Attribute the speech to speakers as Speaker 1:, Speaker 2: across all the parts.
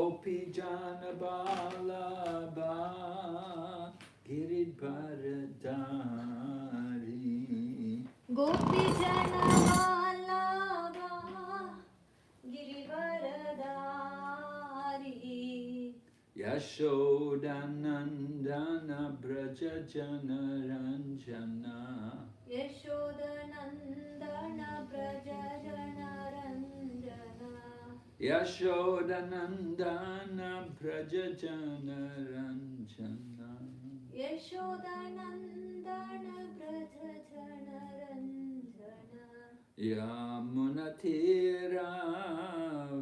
Speaker 1: Gopi Jana Balaba Giridharadari.
Speaker 2: Gopi Jana Vallabha Girivaradari.
Speaker 1: Yashodanandana Braja Jana Ranjana.
Speaker 2: Yashodanandana Braja Jana Ranjana.
Speaker 1: Yashodanandana Braja Jana Ranjana.
Speaker 2: Yashodanandana Braja Jana Ranjana.
Speaker 1: Yamunatira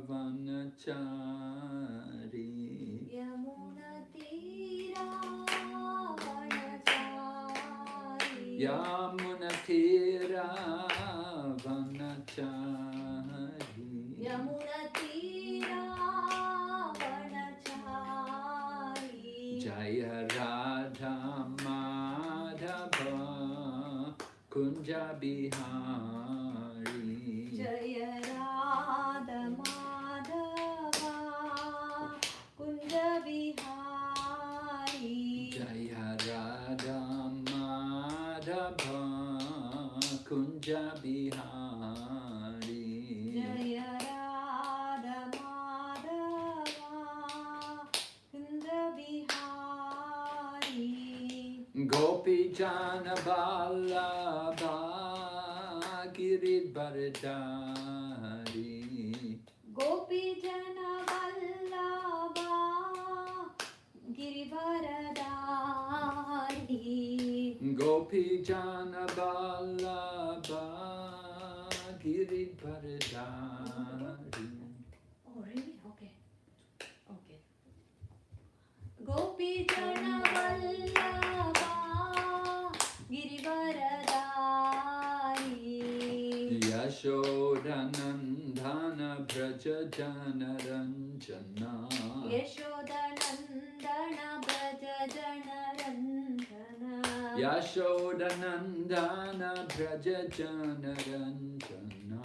Speaker 1: Vanachari.
Speaker 2: Yamunatira Vanachari.
Speaker 1: Yamunatira Vanachari.
Speaker 2: Yamunatira Vanachari.
Speaker 1: Jaya Radha Madhava Kunja Bihari.
Speaker 2: Jaya Radha Madhava Kunja Bihari.
Speaker 1: Jaya Radha Madhava Kunja Bihari.
Speaker 2: Jaya Radha Madhava Kunja Bihari.
Speaker 1: Gopi Jana Vallabha Giridharadari.
Speaker 2: Gopi Jana Vallabha Girivaradari.
Speaker 1: Gopi Jana Vallabha Giridharadari.
Speaker 2: Oh, really? Okay. Okay. Gopi Jana Vallabha Girivaradari.
Speaker 1: Yashodanandana Braja Jana Ranjana.
Speaker 2: Yashodanandana Braja Jana Ranjana.
Speaker 1: Yashodanandana Braja Jana Ranjana.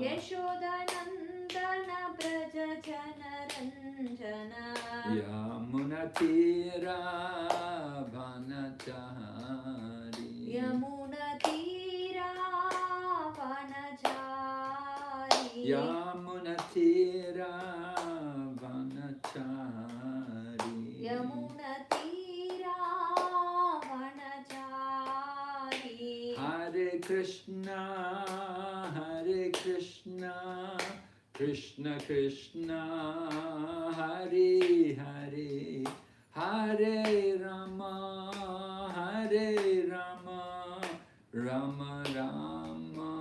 Speaker 2: Yashodanandana Braja Jana Ranjana.
Speaker 1: Yamunatira Vanachari.
Speaker 2: Yamunatira Vanachari.
Speaker 1: Yamunatira Vanachari.
Speaker 2: Yamunatira Vanachari.
Speaker 1: Hare Krishna, Hare Krishna, Krishna Krishna, Hare Hare, Hare Rama, Hare Rama, Rama Rama,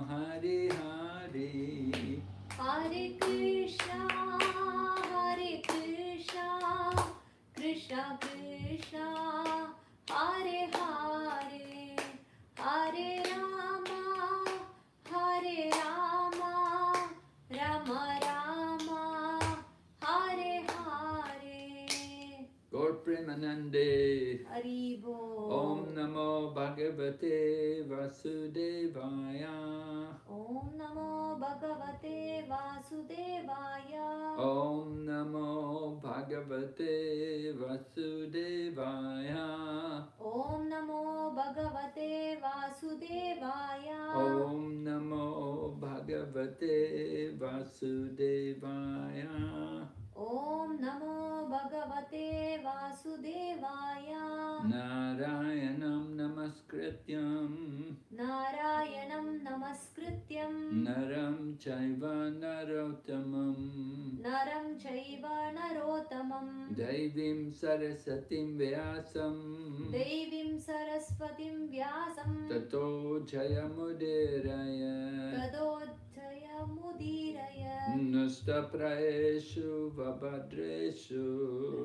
Speaker 1: Hare Hare.
Speaker 2: Hare Krishna, Hare Krishna, Krishna Krishna, Hare Hare, Hare Rama, Hare Rama, Rama Rama, Hare Hare.
Speaker 1: Gaur Premanande.
Speaker 2: Haribo.
Speaker 1: Om Namo Bhagavate Vasudevaya.
Speaker 2: Om Namo Bhagavate Vasudevaya.
Speaker 1: Om Namo Bhagavate Vasudevaya.
Speaker 2: Om Namo Bhagavate Vasudevaya.
Speaker 1: Om Namo Bhagavate Vasudevaya.
Speaker 2: Om Namo Bhagavate Vasudevaya.
Speaker 1: Narayanam Namaskrityam
Speaker 2: Narayanam Namaskrityam
Speaker 1: Naram Chaiva Narottamam
Speaker 2: Naram Chaiva Narottamam
Speaker 1: Devim Sarasatim Vyasam
Speaker 2: Devim Saraswatim Vyasam
Speaker 1: Tato Jayamudiraya
Speaker 2: Tadojaya Mudiraya
Speaker 1: Nustapraeshu Vabhadreshu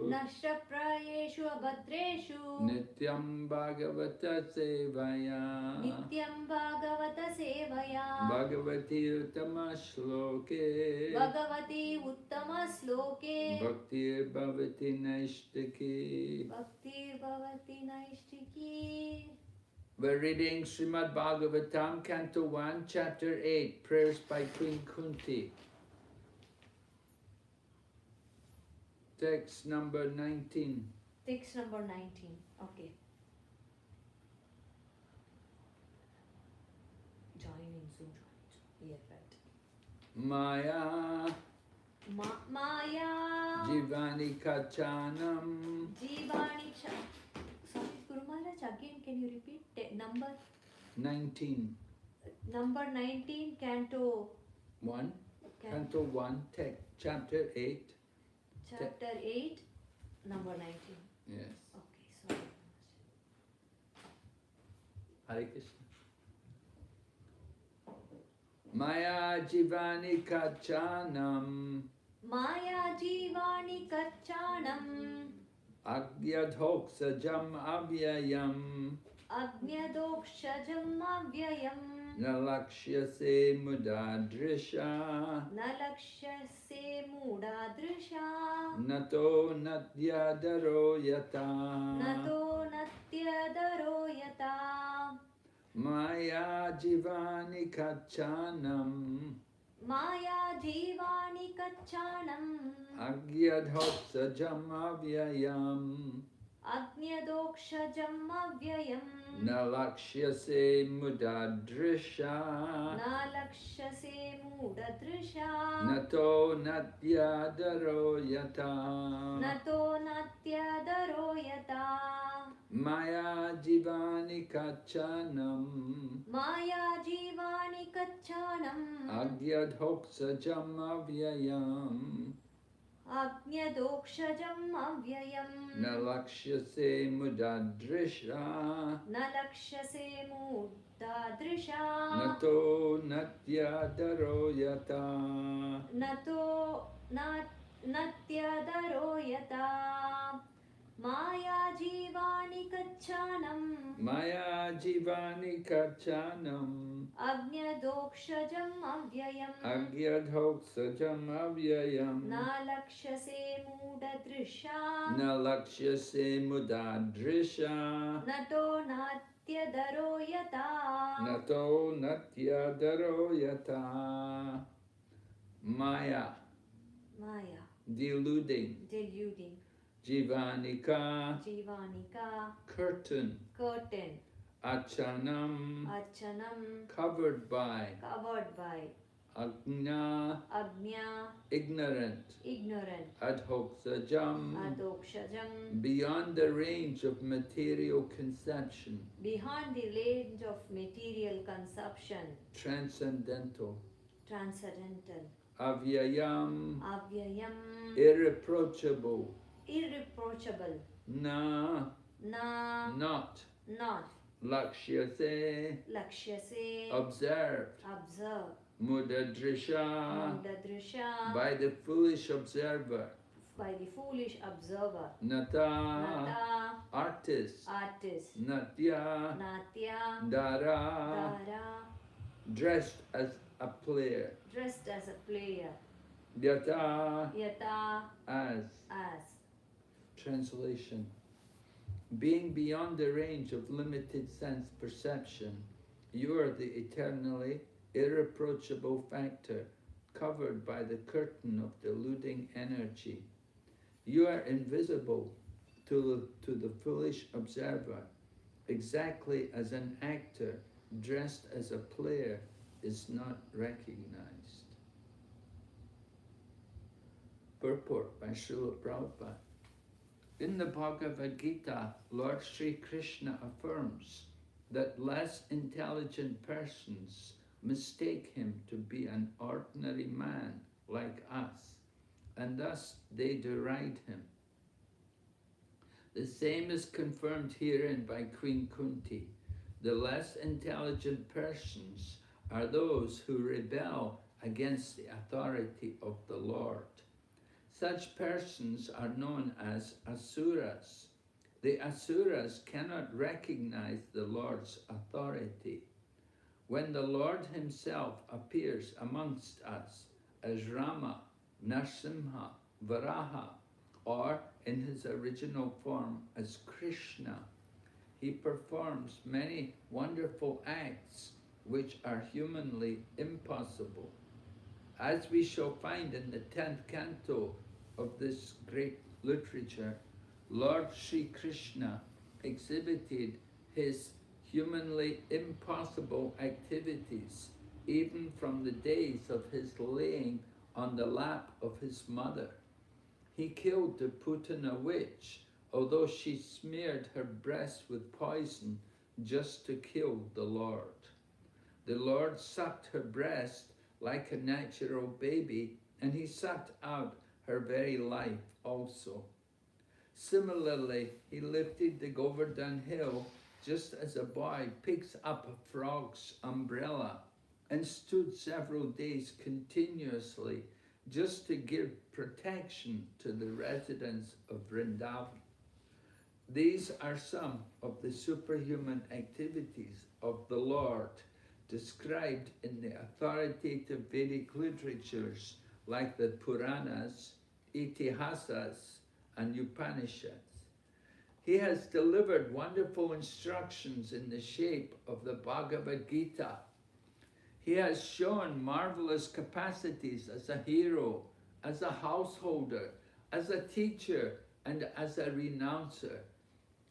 Speaker 2: Nashtaprayeshu Abhadreshu
Speaker 1: Nityam Bhagavata Sevaya
Speaker 2: Nityam Bhagavata Sevaya
Speaker 1: Bhagavati Uttama Shloke
Speaker 2: Bhagavati Uttama Sloke
Speaker 1: Bhaktir Bhavati Naishtaki.
Speaker 2: Bhaktir Bhavati Naishtiki.
Speaker 1: We're reading Srimad Bhagavatam, Canto 1, Chapter 8, Prayers by Queen Kunti. Text number 19.
Speaker 2: Text number 19. Okay. Joining Zoom. Yeah, right.
Speaker 1: Maya
Speaker 2: Maya
Speaker 1: Jivani Kachanam.
Speaker 2: Jivani Sorry, Guru Maharaj, again can you repeat? Number
Speaker 1: 19.
Speaker 2: Number 19, Canto
Speaker 1: 1. Canto 1, chapter 8.
Speaker 2: Chapter 8, number 19.
Speaker 1: Yes.
Speaker 2: Okay, sorry.
Speaker 1: Hare Krishna. Maya Jivani Kachanam.
Speaker 2: Maya Jivani Kachanam
Speaker 1: Agyadhoksajam Avyayam.
Speaker 2: Agnyadokshajam Avyayam
Speaker 1: Nalakshyase Mudadrisha.
Speaker 2: Nalakshase Mudadrisha
Speaker 1: Nato Natyadaro Yata.
Speaker 2: Nato Natyadaro Yata
Speaker 1: Maya Jivani Kachanam.
Speaker 2: Maya Jivani Kachanam
Speaker 1: Agyadhoksajam Avyayam.
Speaker 2: Agnyadokshajam Avyayam
Speaker 1: Nalakshyase Mudadrisha.
Speaker 2: Nalakshase Mudadrisha
Speaker 1: Nato Natyadaro Yata.
Speaker 2: Nato Natyadaro Yata
Speaker 1: Maya Jivani Kachanam.
Speaker 2: Maya Jivani Kachanam
Speaker 1: Agyadhoksajam Avyayam.
Speaker 2: Agnyadokshajam Avyayam
Speaker 1: Nalakshyase Mudadrisha.
Speaker 2: Nalakshase Mudadrisha
Speaker 1: Nato Natyadaro Yata.
Speaker 2: Nato Natyadaro Yata Maya Jivani Kachanam
Speaker 1: Maya Jivani Kachanam.
Speaker 2: Agnyadokshajam Avyayam
Speaker 1: Agyadhoksajam Avyayam.
Speaker 2: Nalakshase Mudadrisha
Speaker 1: Nalakshyase Mudadrisha.
Speaker 2: Nato Natyadaro Yata
Speaker 1: Nato Natyadaro Yata. Maya,
Speaker 2: Maya
Speaker 1: deluding.
Speaker 2: deluding
Speaker 1: Jivanika,
Speaker 2: Jivanika
Speaker 1: curtain.
Speaker 2: curtain
Speaker 1: Achanam,
Speaker 2: Archanam
Speaker 1: covered by.
Speaker 2: covered by
Speaker 1: Agnya,
Speaker 2: Agnya
Speaker 1: ignorant.
Speaker 2: ignorant
Speaker 1: Adhoksajam,
Speaker 2: Adokshajam
Speaker 1: beyond the range of material conception.
Speaker 2: beyond the range of material consumption
Speaker 1: Transcendental.
Speaker 2: transcendental
Speaker 1: Avyayam,
Speaker 2: Avyayam
Speaker 1: irreproachable.
Speaker 2: irreproachable
Speaker 1: Na,
Speaker 2: not
Speaker 1: Lakshyase,
Speaker 2: Lakshyase
Speaker 1: observed.
Speaker 2: observe
Speaker 1: Mudadrisha,
Speaker 2: Mudadrisha
Speaker 1: by the foolish observer.
Speaker 2: by the foolish observer
Speaker 1: Nata,
Speaker 2: Nata
Speaker 1: artist.
Speaker 2: artist
Speaker 1: Natya,
Speaker 2: Natya
Speaker 1: Dara,
Speaker 2: Dara
Speaker 1: dressed as a player.
Speaker 2: dressed as a player
Speaker 1: Yata,
Speaker 2: Yata
Speaker 1: as.
Speaker 2: as
Speaker 1: Translation. Being beyond the range of limited sense perception, you are the eternally irreproachable factor covered by the curtain of deluding energy. You are invisible to the foolish observer, exactly as an actor dressed as a player is not recognized. Purport by Srila Prabhupada. In the Bhagavad Gita, Lord Sri Krishna affirms that less intelligent persons mistake him to be an ordinary man like us, and thus they deride him. The same is confirmed herein by Queen Kunti. The less intelligent persons are those who rebel against the authority of the Lord. Such persons are known as asuras. The asuras cannot recognize the Lord's authority. When the Lord himself appears amongst us as Rama, Narsimha, Varaha, or in his original form as Krishna, he performs many wonderful acts which are humanly impossible. As we shall find in the 10th canto of this great literature, Lord Sri Krishna exhibited his humanly impossible activities even from the days of his laying on the lap of his mother. He killed the Putana witch, although she smeared her breast with poison just to kill the Lord. The Lord sucked her breast like a natural baby, and he sucked out her very life also. Similarly, he lifted the Govardhan hill just as a boy picks up a frog's umbrella, and stood several days continuously just to give protection to the residents of Vrindavan. These are some of the superhuman activities of the Lord described in the authoritative Vedic literatures like the Puranas, Itihasas, and Upanishads. He has delivered wonderful instructions in the shape of the Bhagavad Gita. He has shown marvelous capacities as a hero, as a householder, as a teacher, and as a renouncer.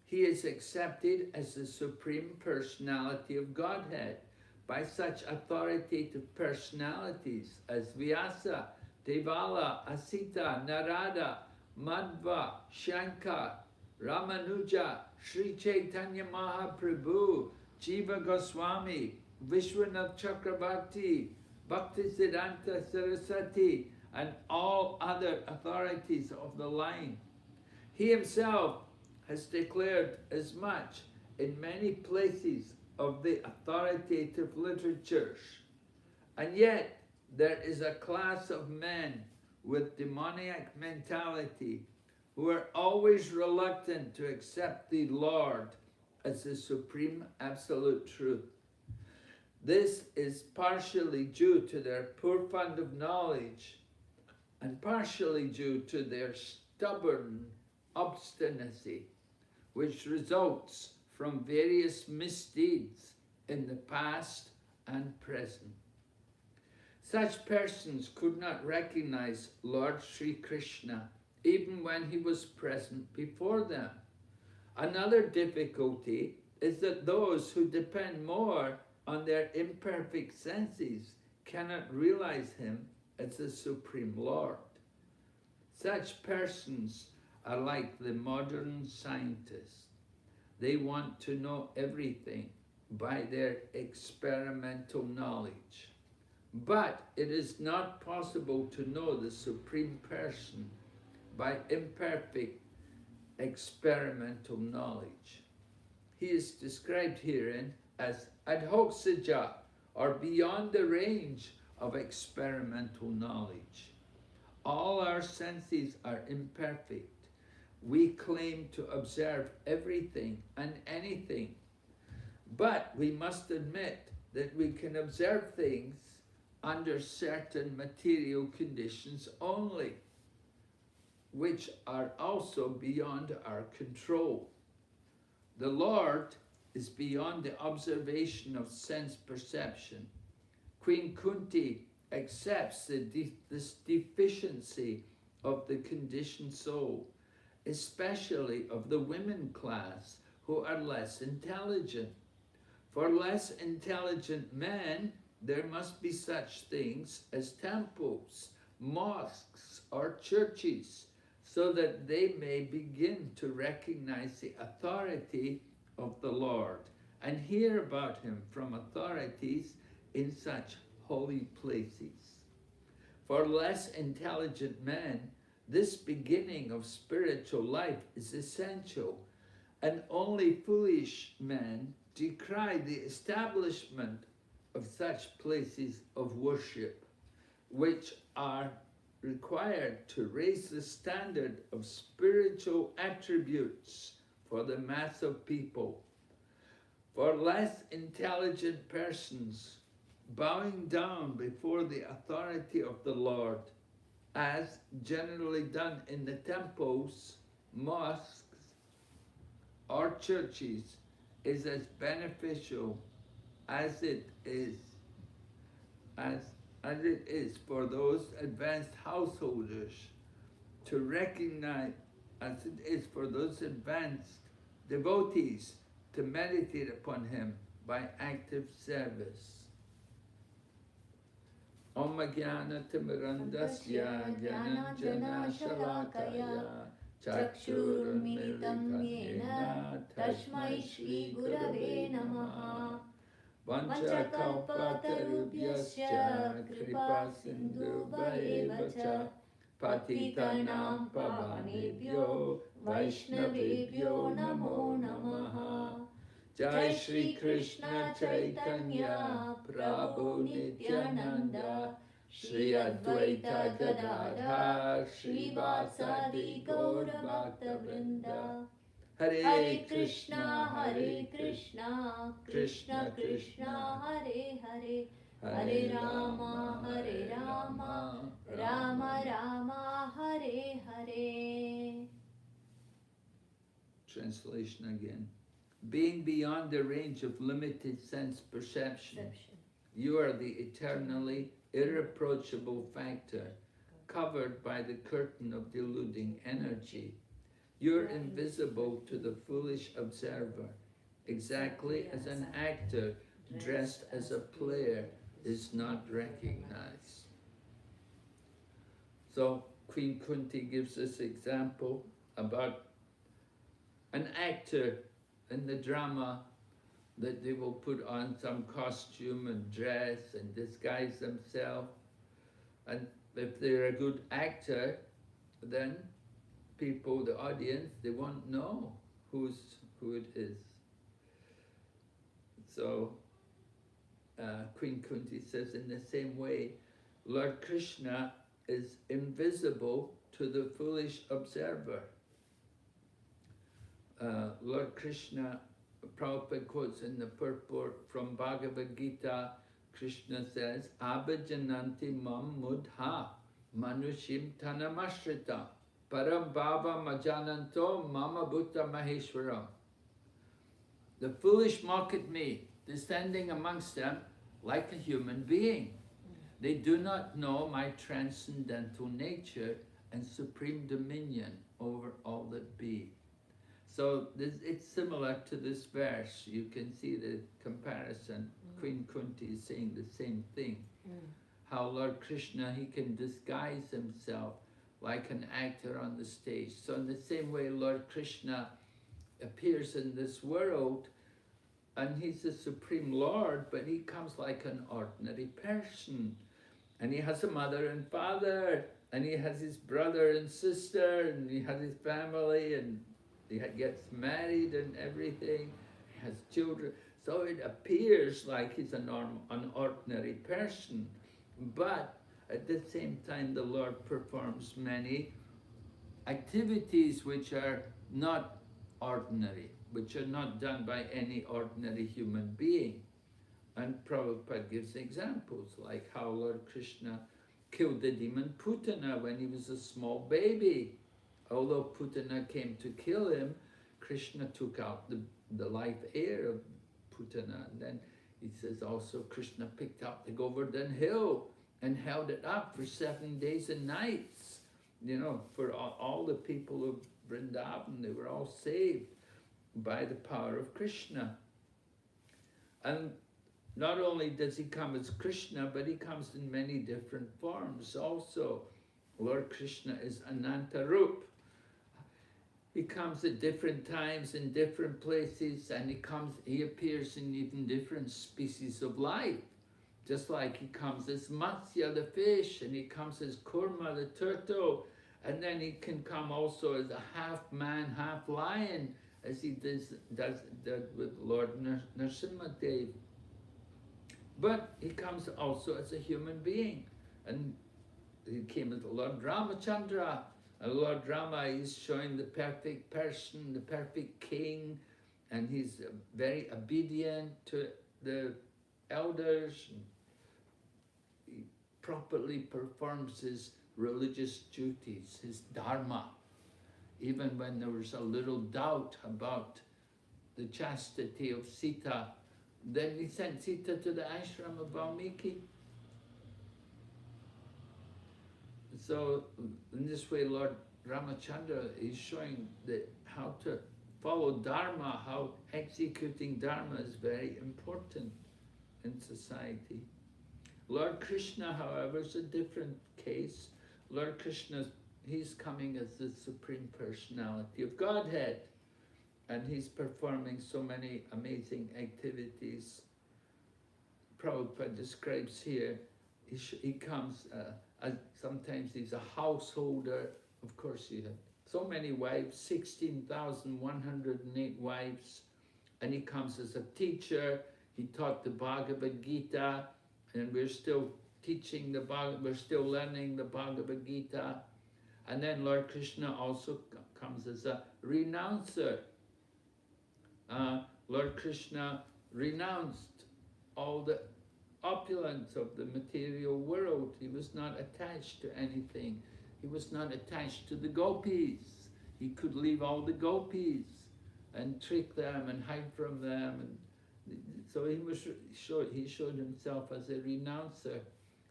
Speaker 1: He is accepted as the Supreme Personality of Godhead by such authoritative personalities as Vyasa, Devala, Asita, Narada, Madhva, Shankar, Ramanuja, Sri Chaitanya Mahaprabhu, Jiva Goswami, Vishwanath Chakrabarti, Bhaktisiddhanta Saraswati, and all other authorities of the line. He himself has declared as much in many places of the authoritative literatures. And yet, there is a class of men with demoniac mentality who are always reluctant to accept the Lord as the supreme absolute truth. This is partially due to their poor fund of knowledge and partially due to their stubborn obstinacy, which results from various misdeeds in the past and present. Such persons could not recognize Lord Sri Krishna even when he was present before them. Another difficulty is that those who depend more on their imperfect senses cannot realize him as the Supreme Lord. Such persons are like the modern scientists. They want to know everything by their experimental knowledge. But it is not possible to know the Supreme Person by imperfect experimental knowledge. He is described herein as adhoksija, or beyond the range of experimental knowledge. All our senses are imperfect. We claim to observe everything and anything, but we must admit that we can observe things under certain material conditions only, which are also beyond our control. The Lord is beyond the observation of sense perception. Queen Kunti accepts this deficiency of the conditioned soul, especially of the women class who are less intelligent. For less intelligent men, there must be such things as temples, mosques, or churches, so that they may begin to recognize the authority of the Lord and hear about him from authorities in such holy places. For less intelligent men, this beginning of spiritual life is essential, and only foolish men decry the establishment of such places of worship, which are required to raise the standard of spiritual attributes for the mass of people. For less intelligent persons, bowing down before the authority of the Lord, as generally done in the temples, mosques, or churches, is as beneficial as it is for those advanced householders to recognize as it is for those advanced devotees to meditate upon him by active service. Om Jnana Timirandasya Jnananjana Shalakaya Chakshurunmilitam Yena Tasmai Shri Gurave Namaha Vanchakalpatarubhyascha Kripa Sindhubhayeva Cha Patitanam Pavanebhyo Vaishnavebhyo Namo Namaha Jai Shri Krishna Chaitanya Prabhu Nityananda Shri Advaita Gadadhar Shri Vasadi Gaur Bhakta Vrinda Hare Krishna Krishna Krishna Hare Hare Hare Rama Rama Rama Hare Hare. Translation again. Being beyond the range of limited sense perception, you are the eternally irreproachable factor covered by the curtain of deluding energy. You're invisible to the foolish observer, exactly as an actor dressed as a player is not recognized. So Queen Kunti gives this example about an actor in the drama that they will put on some costume and dress and disguise themselves. And if they're a good actor, then people, the audience, they won't know who it is. So Queen Kunti says, in the same way, Lord Krishna is invisible to the foolish observer. Lord Krishna, Prabhupada quotes in the purport from Bhagavad Gita, Krishna says, Abhajananti mam mudha manushim tanamashrita param bhava majananto mama bhutta maheshwaram. The foolish mock at me, descending amongst them like a human being. They do not know my transcendental nature and supreme dominion over all that be. So it's similar to this verse. You can see the comparison. Queen Kunti is saying the same thing. How Lord Krishna, he can disguise himself like an actor on the stage. So in the same way, Lord Krishna appears in this world, and he's the Supreme Lord, but he comes like an ordinary person. And he has a mother and father, and he has his brother and sister, and he has his family, and he gets married and everything. He has children. So it appears like he's an ordinary person. But at the same time, the Lord performs many activities which are not ordinary, which are not done by any ordinary human being. And Prabhupada gives examples, like how Lord Krishna killed the demon Putana when he was a small baby. Although Putana came to kill him, Krishna took out the life air of Putana. And then he says also Krishna picked up the Govardhan hill and held it up for 7 days and nights. You know, for all the people of Vrindavan, they were all saved by the power of Krishna. And not only does he come as Krishna, but he comes in many different forms also. Lord Krishna is Anantarup. He comes at different times in different places, and he appears in even different species of life. Just like he comes as Matsya, the fish, and he comes as Kurma, the turtle, and then he can come also as a half man, half lion, as he does with Lord Nrsimhadev. But he comes also as a human being, and he came as Lord Ramachandra. And Lord Rama is showing the perfect person, the perfect king, and he's very obedient to the elders. He properly performs his religious duties, his dharma. Even when there was a little doubt about the chastity of Sita, then he sent Sita to the ashram of Valmiki. So in this way, Lord Ramachandra is showing how to follow Dharma, how executing Dharma is very important in society. Lord Krishna, however, is a different case. Lord Krishna, he's coming as the Supreme Personality of Godhead, and he's performing so many amazing activities. Prabhupada describes here, he comes, sometimes he's a householder. Of course, he had so many wives, 16,108 wives, and he comes as a teacher. He taught the Bhagavad Gita, and we're still teaching we're still learning the Bhagavad Gita. And then Lord Krishna also comes as a renouncer. Lord Krishna renounced all the opulence of the material world. He was not attached to anything. He was not attached to the gopis. He could leave all the gopis and trick them and hide from them. And so he showed himself as a renouncer.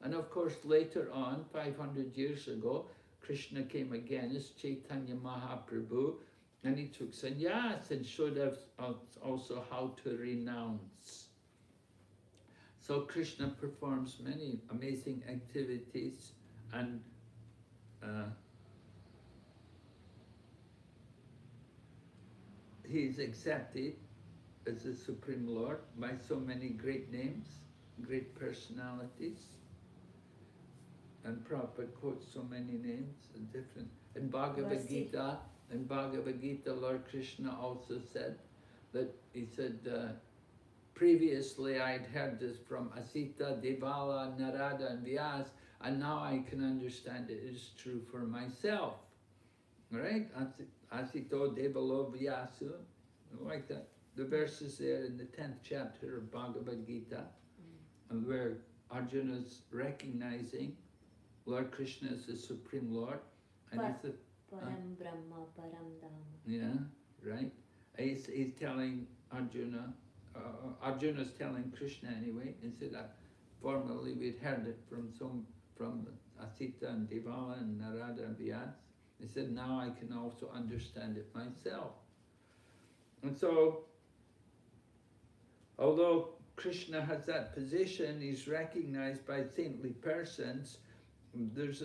Speaker 1: And of course, later on, 500 years ago, Krishna came again as Chaitanya Mahaprabhu, and he took sannyas and showed us also how to renounce. So Krishna performs many amazing activities, and he is accepted as the Supreme Lord by so many great names, great personalities. And Prabhupada quotes so many names, different. In Bhagavad Gita, Lord Krishna also said that, he said, previously I'd heard this from Asita, Devala, Narada, and Vyas, and now I can understand it is true for myself. Right? Asito, Devalo, Vyasu, like that. The verse is there in the 10th chapter of Bhagavad Gita, and where Arjuna is recognizing Lord Krishna is the Supreme Lord, and he's the
Speaker 2: Param Brahma, Param Dhamma.
Speaker 1: Yeah, right. He's telling Arjuna. Arjuna's telling Krishna anyway. He said that formerly we'd heard it from Asita and Devala and Narada and Vyas. He said now I can also understand it myself. And so, although Krishna has that position, he's recognized by saintly persons. There's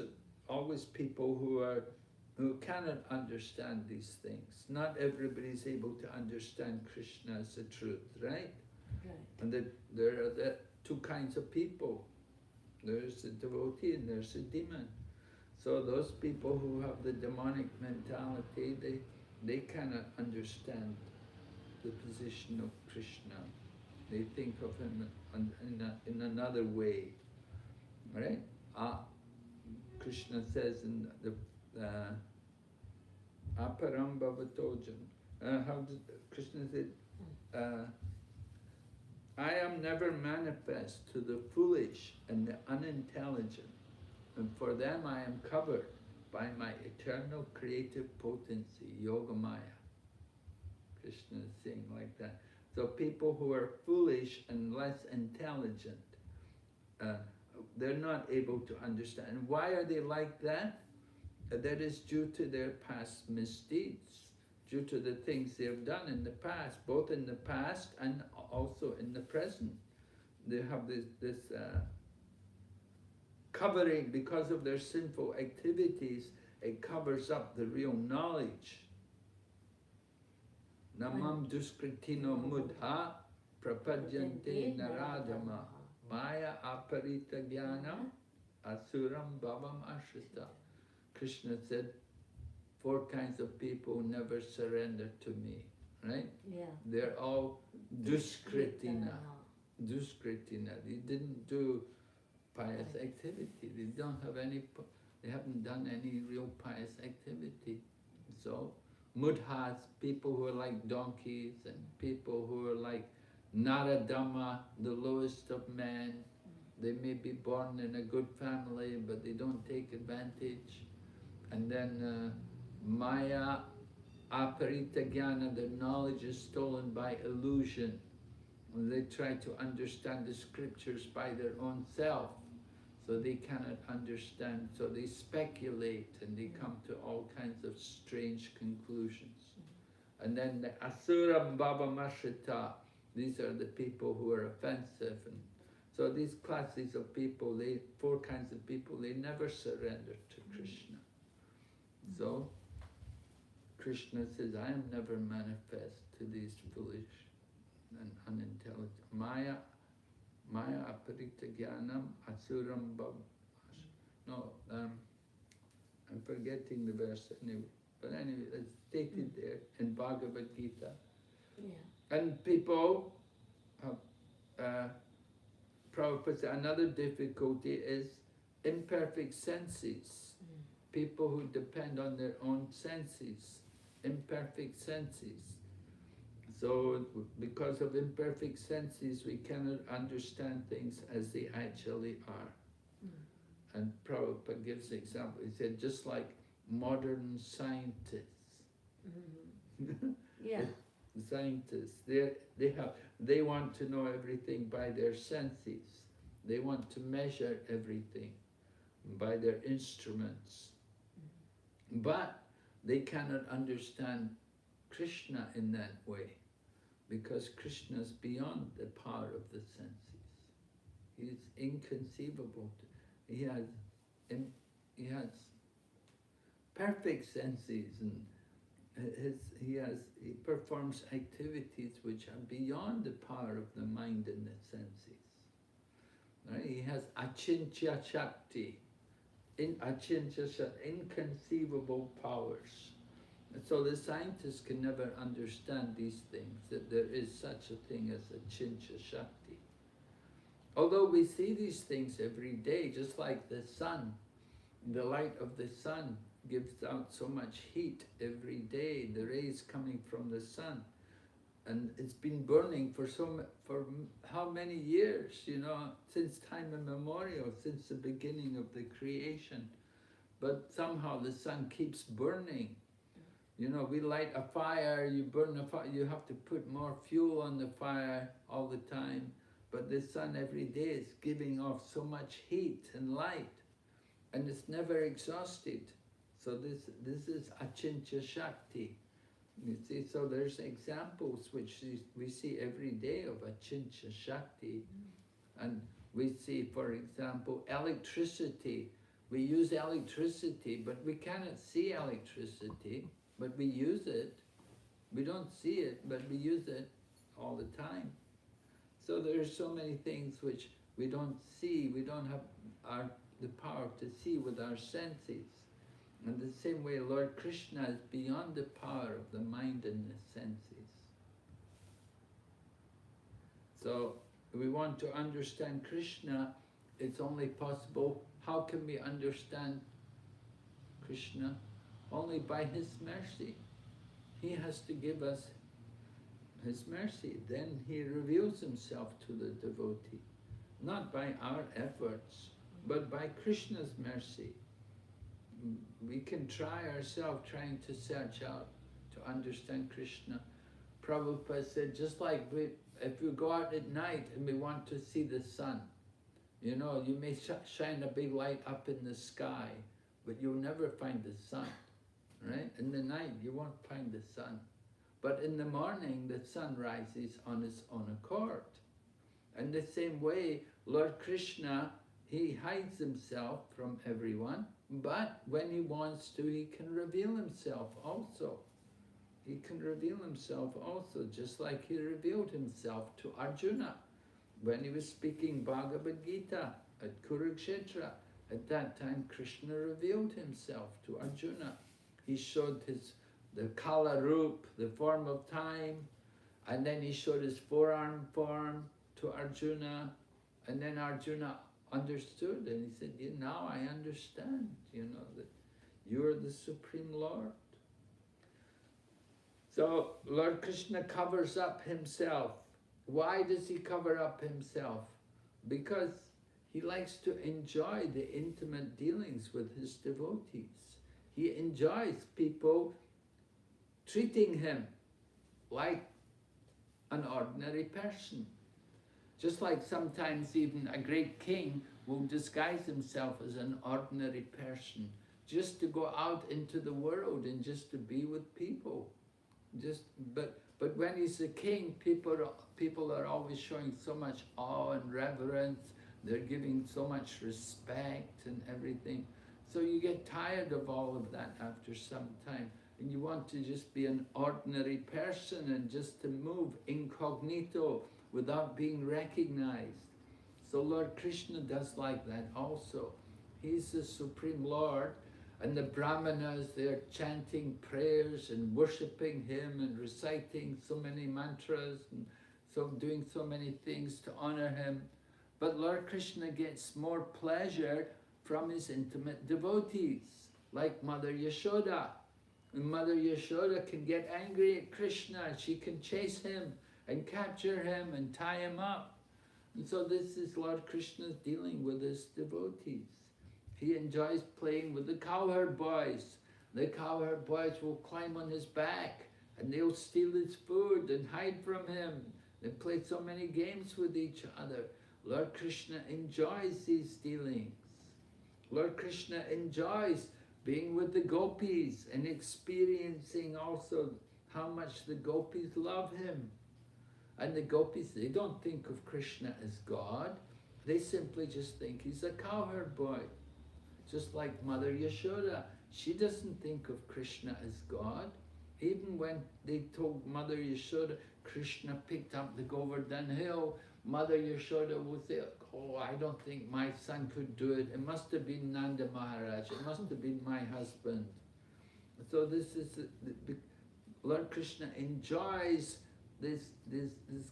Speaker 1: always people who cannot understand these things. Not everybody's able to understand Krishna as the truth, right? And there are the two kinds of people. There's the devotee and there's the demon. So those people who have the demonic mentality, they cannot understand the position of Krishna. They think of him in another way, right? Krishna says in the Aparam Bhavatojan. How does Krishna say? I am never manifest to the foolish and the unintelligent, and for them I am covered by my eternal creative potency, Yogamaya. Krishna is saying like that. So people who are foolish and less intelligent, they're not able to understand. And why are they like that? That is due to their past misdeeds, due to the things they have done in the past, both in the past and also in the present. They have this covering, because of their sinful activities, it covers up the real knowledge. Namam duskritino mudha prapadyante naradama maya aparita jnana asuram bhavam ashrita. Krishna said, 4 kinds of people never surrender to me, right?
Speaker 2: Yeah.
Speaker 1: They're all duskritina. Duskritina. They didn't do pious activity. They haven't done any real pious activity. So, mudhas, people who are like donkeys, and people who are like naradama, the lowest of men. They may be born in a good family, but they don't take advantage. And then maya aparita jnana, their knowledge is stolen by illusion. They try to understand the scriptures by their own self. So they cannot understand, so they speculate and they come to all kinds of strange conclusions. And then the Asuram Baba Mashita, these are the people who are offensive. And so these classes of people, four kinds of people, they never surrender to Krishna. So Krishna says, I am never manifest to these foolish and unintelligent. Maya aparita jnanam asuram bhava. No, I'm forgetting the verse anyway. But anyway, it's stated there in Bhagavad Gita. Yeah. And people, Prabhupada said, another difficulty is imperfect senses. People who depend on their own senses, imperfect senses. So because of imperfect senses, we cannot understand things as they actually are. And Prabhupada gives an example. He said, just like modern scientists.
Speaker 2: Yeah.
Speaker 1: Scientists, they want to know everything by their senses. They want to measure everything by their instruments. But they cannot understand Krishna in that way, because Krishna is beyond the power of the senses. He is inconceivable. He has perfect senses, and he performs activities which are beyond the power of the mind and the senses. Right? He has achintya shakti, inconceivable powers. And so the scientists can never understand these things, that there is such a thing as achintya shakti. Although we see these things every day, just like the sun, the light of the sun gives out so much heat every day, the rays coming from the sun. And it's been burning for how many years, since time immemorial, since the beginning of the creation. But somehow the sun keeps burning. We light a fire, you burn a fire, you have to put more fuel on the fire all the time. But the sun every day is giving off so much heat and light, and it's never exhausted. So this is achintya shakti. You see, so there's examples which we see every day of achintya shakti. And we see, for example, electricity. We use electricity, but we cannot see electricity, but we use it. We don't see it, but we use it all the time. So there are so many things which we don't see, we don't have the power to see with our senses. In the same way, Lord Krishna is beyond the power of the mind and the senses. So we want to understand Krishna, it's only possible. How can we understand Krishna? Only by His mercy. He has to give us His mercy. Then He reveals Himself to the devotee. Not by our efforts, but by Krishna's mercy. We can try ourselves trying to search out, to understand Krishna. Prabhupada said, just like if we go out at night and we want to see the sun, you may shine a big light up in the sky, but you'll never find the sun, right? In the night, you won't find the sun. But in the morning, the sun rises on its own accord. And the same way, Lord Krishna, He hides Himself from everyone, but when He wants to, He can reveal Himself also. He can reveal Himself also, just like He revealed Himself to Arjuna when He was speaking Bhagavad Gita at Kurukshetra. At that time, Krishna revealed Himself to Arjuna. He showed the Kala Roop, the form of time, and then He showed His forearm form to Arjuna, and then Arjuna understood, and he said, now I understand, that you are the Supreme Lord. So Lord Krishna covers up Himself. Why does He cover up Himself? Because He likes to enjoy the intimate dealings with His devotees. He enjoys people treating Him like an ordinary person. Just like sometimes even a great king will disguise himself as an ordinary person just to go out into the world and just to be with people. But when he's a king, people are always showing so much awe and reverence. They're giving so much respect and everything. So you get tired of all of that after some time. And you want to just be an ordinary person and just to move incognito without being recognized. So Lord Krishna does like that also. He's the Supreme Lord, and the Brahmanas, they're chanting prayers and worshipping him and reciting so many mantras and so doing so many things to honor him. But Lord Krishna gets more pleasure from his intimate devotees, like Mother Yashoda. And Mother Yashoda can get angry at Krishna. She can chase him and capture him and tie him up. And so this is Lord Krishna's dealing with his devotees. He enjoys playing with the cowherd boys. The cowherd boys will climb on his back and they'll steal his food and hide from him. They play so many games with each other. Lord Krishna enjoys these dealings. Lord Krishna enjoys being with the gopis and experiencing also how much the gopis love him. And the gopis, they don't think of Krishna as God. They simply just think he's a cowherd boy. Just like Mother Yashoda, she doesn't think of Krishna as God. Even when they told Mother Yashoda, Krishna picked up the Govardhan hill, Mother Yashoda would say, oh, I don't think my son could do it. It must have been Nanda Maharaj. It must have been my husband. So this is, Lord Krishna enjoys this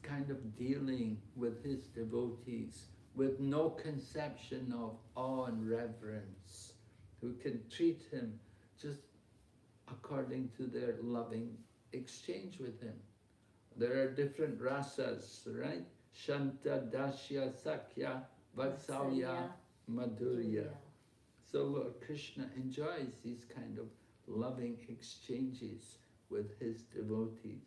Speaker 1: kind of dealing with his devotees, with no conception of awe and reverence, who can treat him just according to their loving exchange with him. There are different rasas, right? Shanta, Dasya, Sakya, Vatsalya, Madhurya. So Lord Krishna enjoys these kind of loving exchanges with his devotees.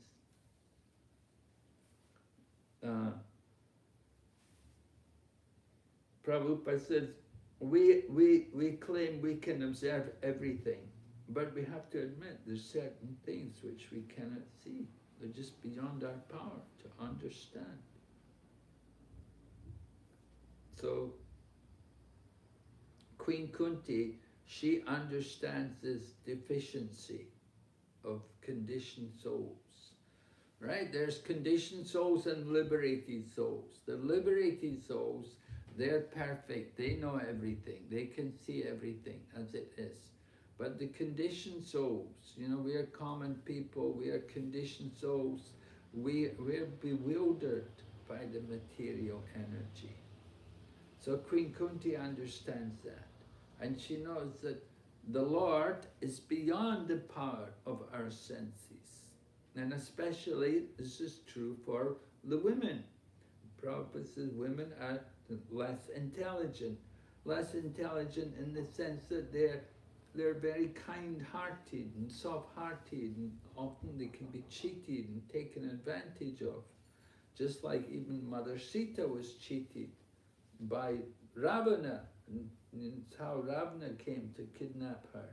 Speaker 1: Prabhupada says, we claim we can observe everything, but we have to admit there's certain things which we cannot see. They're just beyond our power to understand. So Queen Kunti, she understands this deficiency of conditioned souls. Right? There's conditioned souls and liberated souls. The liberated souls, they're perfect. They know everything. They can see everything as it is. But the conditioned souls, you know, we are common people. We are conditioned souls. We're bewildered by the material energy. So Queen Kunti understands that. And she knows that the Lord is beyond the power of our senses. And especially, this is true for the women. Prabhupada says women are less intelligent. Less intelligent in the sense that they're very kind-hearted and soft-hearted, and often they can be cheated and taken advantage of. Just like even Mother Sita was cheated by Ravana, and it's how Ravana came to kidnap her.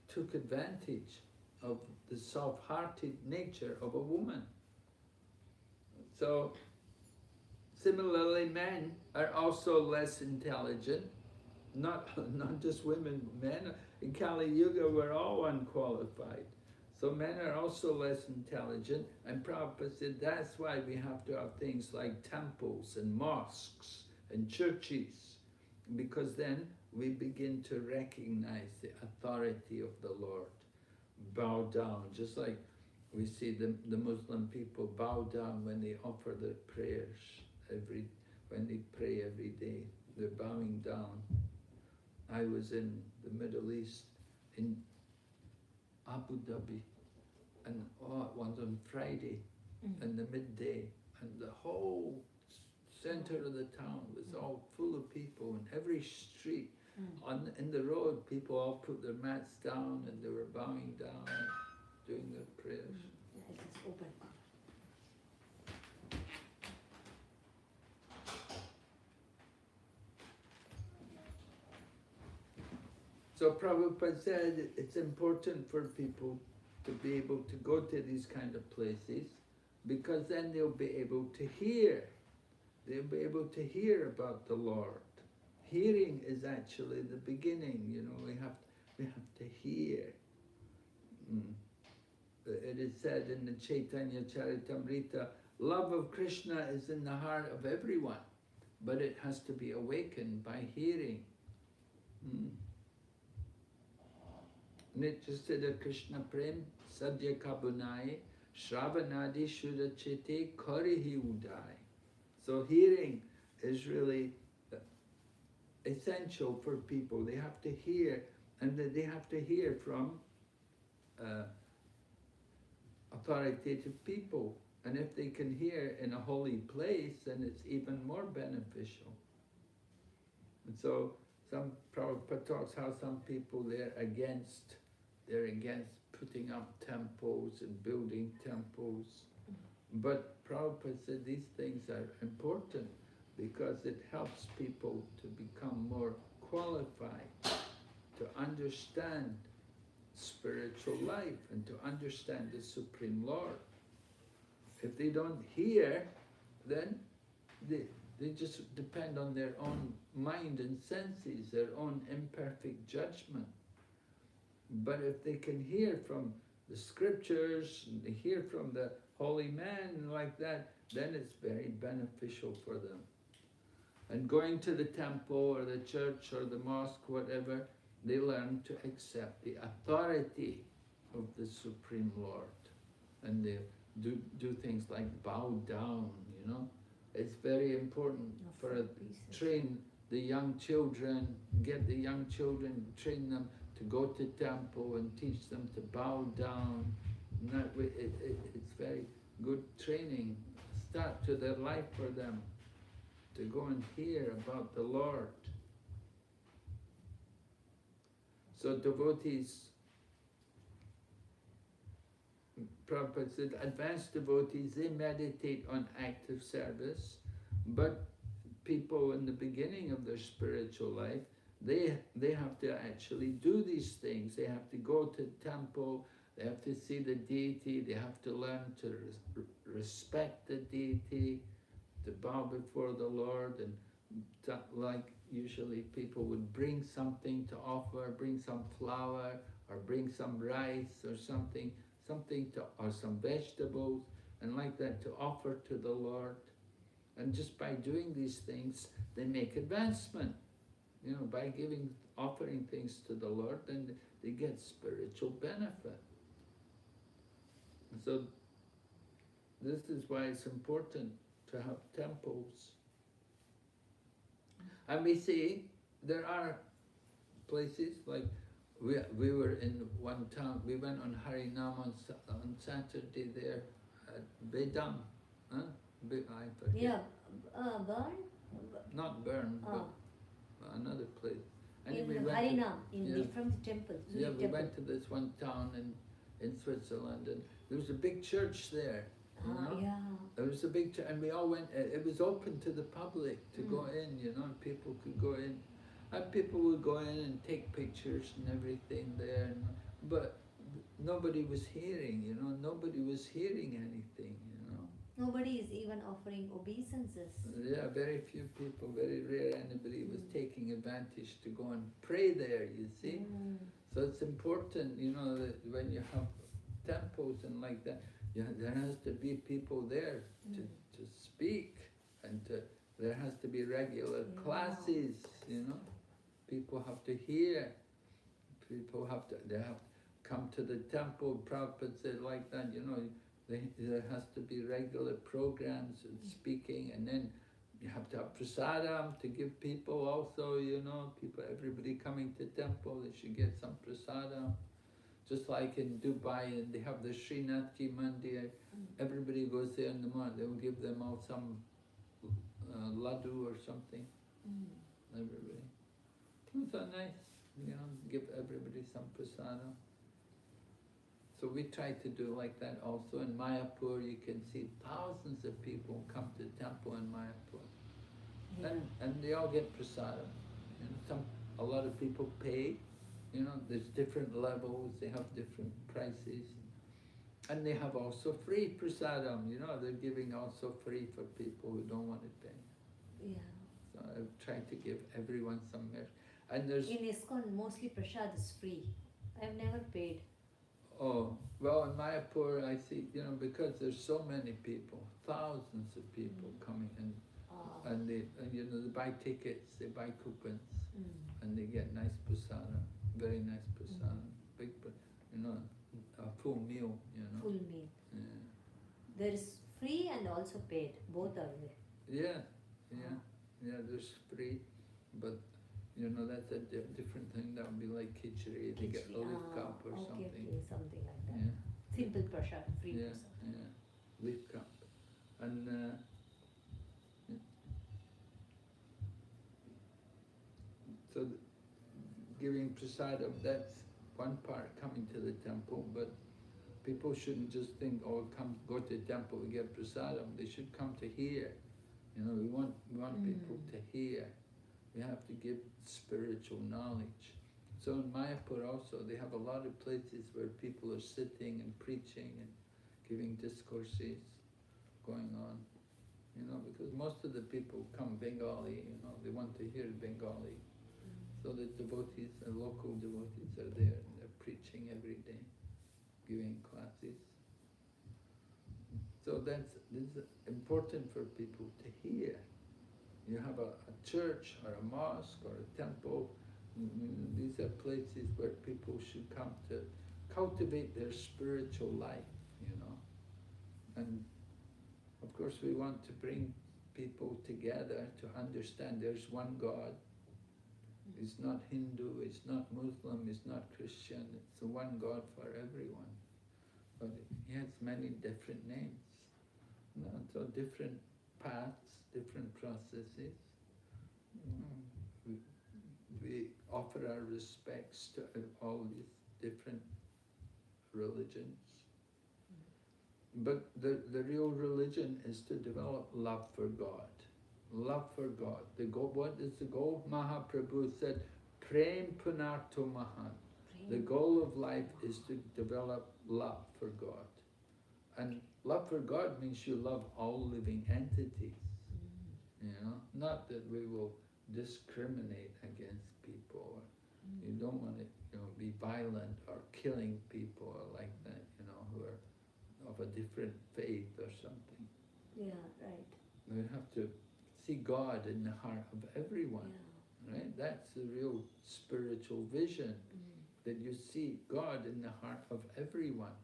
Speaker 1: Took advantage of the soft-hearted nature of a woman. So, similarly, men are also less intelligent. Not just women, men in Kali Yuga were all unqualified. So men are also less intelligent, and Prabhupada said that's why we have to have things like temples and mosques and churches, because then we begin to recognize the authority of the Lord. Bow down, just like we see the Muslim people bow down when they offer their prayers, when they pray every day, they're bowing down. I was in the Middle East, in Abu Dhabi, and it was on Friday, in the midday, and the whole center of the town was all full of people. In every street, in the road, people all put their mats down and they were bowing down, doing their prayers.
Speaker 2: Yeah, it is open.
Speaker 1: So Prabhupada said it's important for people to be able to go to these kind of places, because then they'll be able to hear. They'll be able to hear about the Lord. Hearing is actually the beginning, you know, we have to hear. It is said in the Chaitanya Charitamrita, love of Krishna is in the heart of everyone, but it has to be awakened by hearing. Nityasthita Krishna Prem Sadhya Kabunai Shravanadi Shudachite Karihi Udai. So hearing is really essential for people. They have to hear, and they have to hear from authoritative people. And if they can hear in a holy place, then it's even more beneficial. And so some Prabhupada talks how some people they're against putting up temples and building temples. But Prabhupada said these things are important because it helps people to become more qualified to understand spiritual life and to understand the Supreme Lord. If they don't hear, then they just depend on their own mind and senses, their own imperfect judgment. But if they can hear from the scriptures, and they hear from the holy man like that, then it's very beneficial for them. And going to the temple or the church or the mosque, whatever, they learn to accept the authority of the Supreme Lord. And they do things like bow down, you know. It's very important train the young children, get the young children, train them to go to temple and teach them to bow down. And that way, it's very good training, start to their life for them, to go and hear about the Lord. So devotees, Prabhupada said, advanced devotees, they meditate on active service, but people in the beginning of their spiritual life, they have to actually do these things. They have to go to the temple, they have to see the deity, they have to learn to respect the deity, to bow before the Lord, and like usually people would bring something to offer, bring some flour, or bring some rice or something or some vegetables, and like that to offer to the Lord. And just by doing these things, they make advancement. You know, by offering things to the Lord, then they get spiritual benefit. And so this is why it's important to have temples. And we see there are places like we were in one town, we went on Harinam on Saturday there at Bedam. I forget.
Speaker 2: Yeah, Burn?
Speaker 1: Not Burn, but another place.
Speaker 2: Anyway, in Harinam, from the temple.
Speaker 1: Yeah, we went to this one town in Switzerland, and there was a big church there. You know?
Speaker 2: Yeah.
Speaker 1: There was a big church, and we all went. It was open to the public to go in. You know, people could go in, and people would go in and take pictures and everything there. But nobody was hearing. You know, nobody was hearing anything. You know.
Speaker 2: Nobody is even offering obeisances.
Speaker 1: Yeah, very few people, very rare anybody was taking advantage to go and pray there, you see. So it's important, you know, that when you have temples and like that, there has to be people there to speak, and there has to be regular classes, you know. People have to hear. People have to come to the temple. Prabhupada said like that, you know, there has to be regular programs and speaking, and then you have to have prasadam to give people also, you know, everybody coming to temple, they should get some prasadam. Just like in Dubai, and they have the Srinathji Mandir, everybody goes there in the morning, they will give them all some laddu or something, everybody. It's so nice, you know, give everybody some prasadam. So we try to do like that also. In Mayapur, you can see thousands of people come to the temple in Mayapur. And they all get prasadam. You know, a lot of people pay You know, there's different levels, they have different prices. And they have also free prasadam, you know, they're giving also free for people who don't want to pay.
Speaker 2: Yeah.
Speaker 1: So I've tried to give everyone some measure. And there's...
Speaker 2: In ISKCON, mostly prasad is free. I've never paid.
Speaker 1: Oh, well, in Mayapur, I see, you know, because there's so many people, thousands of people coming in, and they, you know, they buy tickets, they buy coupons, and they get nice prasadam, very nice prasadam, big, you know, a full meal, you know.
Speaker 2: Full meal.
Speaker 1: Yeah.
Speaker 2: There is free and also paid. Both are there.
Speaker 1: Yeah, yeah, yeah. There's free, but you know that's a different thing. That would be like khichdi. They get a leaf cup or something.
Speaker 2: Okay, something like that.
Speaker 1: Yeah.
Speaker 2: Simple prasad, free
Speaker 1: Yeah,
Speaker 2: prasad.
Speaker 1: yeah, leaf cup, and so giving prasadam. That's one part, coming to the temple, but people shouldn't just think, oh, go to the temple to get prasadam. They should come to hear. You know, we want people to hear. We have to give spiritual knowledge. So in Mayapur also, they have a lot of places where people are sitting and preaching and giving discourses going on. You know, because most of the people come Bengali, you know, they want to hear Bengali. So the devotees, the local devotees are there and they're preaching every day, giving classes. So this is important for people to hear. You have a church or a mosque or a temple. These are places where people should come to cultivate their spiritual life, you know. And of course we want to bring people together to understand there's one God. It's not Hindu, it's not Muslim, it's not Christian, it's the one God for everyone. But he has many different names. You know, so different paths, different processes. We offer our respects to all these different religions. But the real religion is to develop love for God. Love for God. The goal, what is the goal? Mahaprabhu said, Prem Punarto Mahan. The goal of life is to develop love for God. And love for God means you love all living entities. You know, not that we will discriminate against people. Or you don't want to, you know, be violent or killing people or like that, you know, who are of a different faith or something.
Speaker 2: Yeah, right.
Speaker 1: We have to see God in the heart of everyone, right? That's the real spiritual vision, that you see God in the heart of everyone.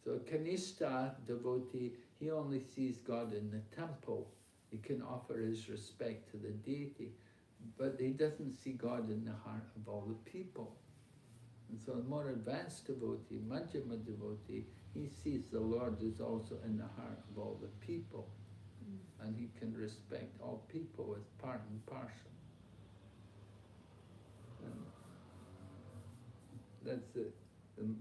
Speaker 1: So Kanishta devotee, he only sees God in the temple. He can offer his respect to the deity, but he doesn't see God in the heart of all the people. And so a more advanced devotee, Madhyama devotee, he sees the Lord is also in the heart of all the people. And he can respect all people as part and parcel. And that's the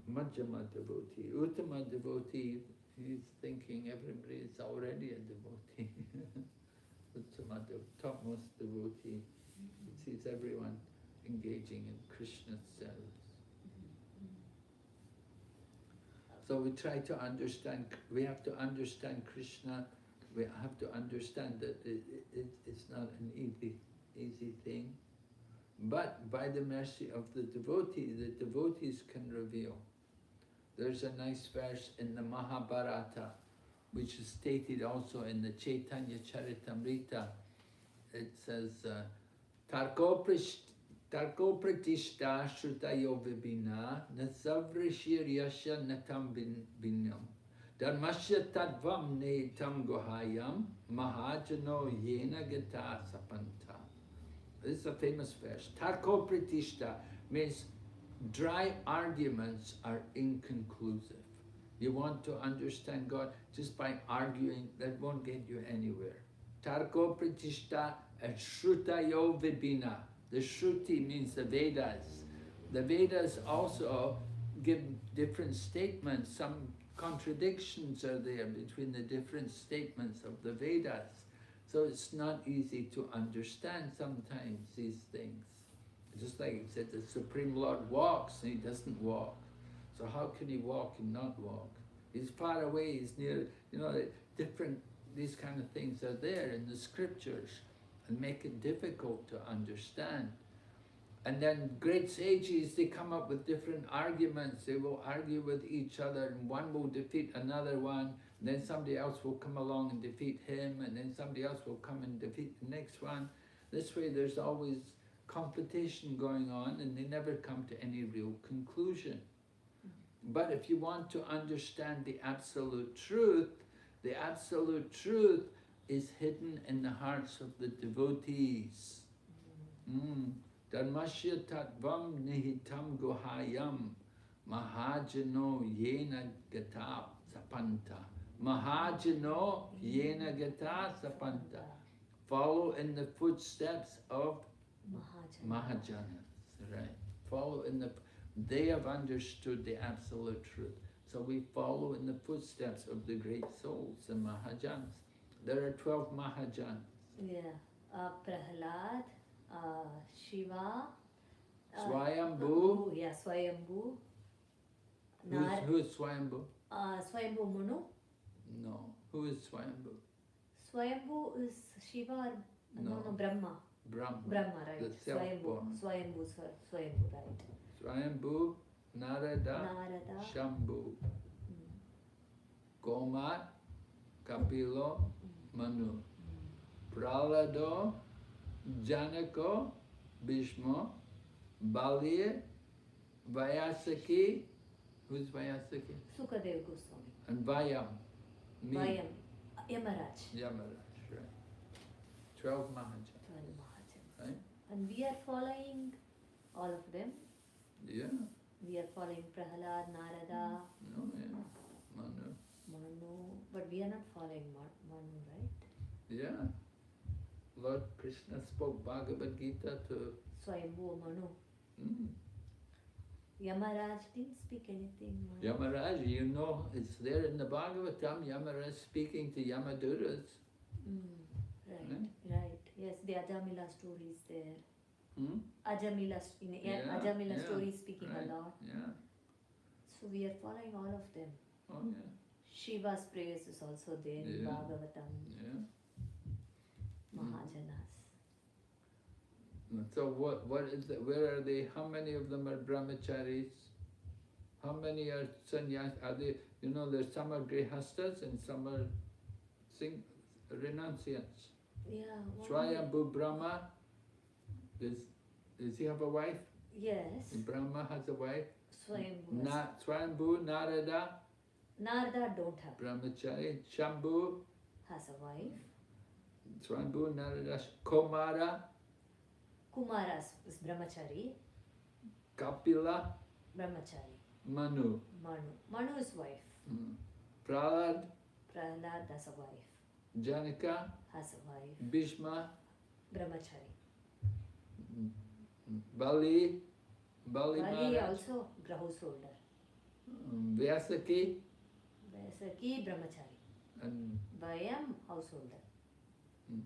Speaker 1: Madhyama devotee. Uttama devotee, he's thinking everybody is already a devotee. Uttama, the topmost devotee, he sees everyone engaging in Krishna's service. So we try to understand, we have to understand Krishna. We have to understand that it's not an easy thing. But by the mercy of the devotees can reveal. There's a nice verse in the Mahabharata, which is stated also in the Chaitanya Charitamrita. It says, Tarko pratishta shrutayo vibhina nasavrishiryasya natam binyam. Dharmasya tadvam ne tam gohayam mahajano yena gata sapanta. This is a famous verse. Tarko pratishta means dry arguments are inconclusive. You want to understand God just by arguing, that won't get you anywhere. Tarko pratishta and shrutayo vibhina. The Shruti means the Vedas. The Vedas also give different statements. Some contradictions are there between the different statements of the Vedas. So it's not easy to understand sometimes these things. Just like he said, the Supreme Lord walks and he doesn't walk. So how can he walk and not walk? He's far away, he's near, you know, different, these kind of things are there in the scriptures and make it difficult to understand. And then great sages, they come up with different arguments. They will argue with each other and one will defeat another one. And then somebody else will come along and defeat him. And then somebody else will come and defeat the next one. This way there's always competition going on and they never come to any real conclusion. But if you want to understand the absolute truth is hidden in the hearts of the devotees. Dharmasya tattvam nihitam guhayam mahajano yena gata sapanta. Mahajano yena gata sapanta. Follow in the footsteps of Mahajanas. Right. Follow in the... They have understood the absolute truth. So we follow in the footsteps of the great souls, the Mahajans. There are 12 Mahajans.
Speaker 2: Yeah. Prahlad, Shiva,
Speaker 1: Swayambhu.
Speaker 2: Yeah, Swayambhu.
Speaker 1: Who is Swayambhu?
Speaker 2: Swayambhu Manu.
Speaker 1: No. Who is Swayambhu?
Speaker 2: Swayambhu is Shiva or no, Brahma.
Speaker 1: Brahma,
Speaker 2: right.
Speaker 1: The self-born.
Speaker 2: Swayambhu, right.
Speaker 1: Swayambhu, Narada, Shambhu, Gomar, Kapilo, Manu, Prahlado, Janako, Bhishma, Bali, Vyasaki. Who's Vyasaki?
Speaker 2: Sukadeva Goswami.
Speaker 1: And Vayam.
Speaker 2: Vayam. Yamaraj.
Speaker 1: Yamaraj, right. 12 Mahajans. Right?
Speaker 2: And we are following all of them.
Speaker 1: Yeah.
Speaker 2: We are following Prahlad, Narada,
Speaker 1: No, yeah.
Speaker 2: Manu, but we are not following Manu, right?
Speaker 1: Yeah. Lord Krishna spoke Bhagavad Gita to
Speaker 2: Swayambhu Manu. Yamaraj didn't speak anything.
Speaker 1: Yamaraj, you know, it's there in the Bhagavatam, Yamaraj speaking to Yamaduras.
Speaker 2: Right. Yes, the Ajamila story is there. Ajamila story is speaking a lot.
Speaker 1: Yeah.
Speaker 2: So we are following all of them.
Speaker 1: Oh yeah.
Speaker 2: Shiva's praise is also there in Bhagavatam.
Speaker 1: Yeah.
Speaker 2: Mahajanas.
Speaker 1: So what is it? Where are they? How many of them are brahmacharis? How many are sannyas? Are they? You know, there's some are grihastas and some are renunciants.
Speaker 2: Yeah.
Speaker 1: Swayambhu Brahma. Does he have a wife?
Speaker 2: Yes.
Speaker 1: Brahma has a wife.
Speaker 2: Swayambhu.
Speaker 1: Swayambhu, Narada.
Speaker 2: Narada don't have.
Speaker 1: Brahmachari. Shambhu
Speaker 2: has a wife.
Speaker 1: Swayambhu, Narada. Kumara.
Speaker 2: Kumara is brahmachari.
Speaker 1: Kapila.
Speaker 2: Brahmachari.
Speaker 1: Manu.
Speaker 2: Manu is wife.
Speaker 1: Prahlad.
Speaker 2: Prahlad has a wife.
Speaker 1: Janaka.
Speaker 2: Has a wife.
Speaker 1: Bhishma.
Speaker 2: Brahmachari.
Speaker 1: Bali
Speaker 2: also householder.
Speaker 1: Vyasaki
Speaker 2: brahmachari.
Speaker 1: And
Speaker 2: Vayam householder.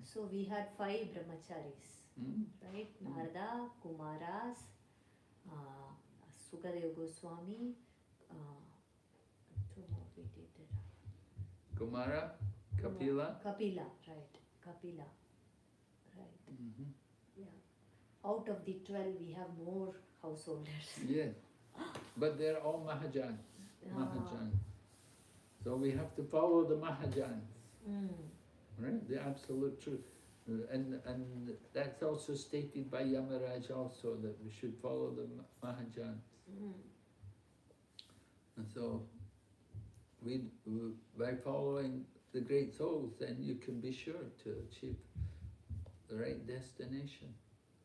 Speaker 2: So we had 5 brahmacharis, right? Narada, Kumaras, Sukadeva Goswami, 2 more we did.
Speaker 1: Kumara, Kapila.
Speaker 2: Kapila, right. Kapila, right. Yeah. Out of the 12, we have more householders.
Speaker 1: Yes, but they're all Mahajans. Mahajans. So we have to follow the Mahajans, right? The absolute truth. And that's also stated by Yamaraj also, that we should follow the Mahajans. And so, by following the great souls, then you can be sure to achieve the right destination.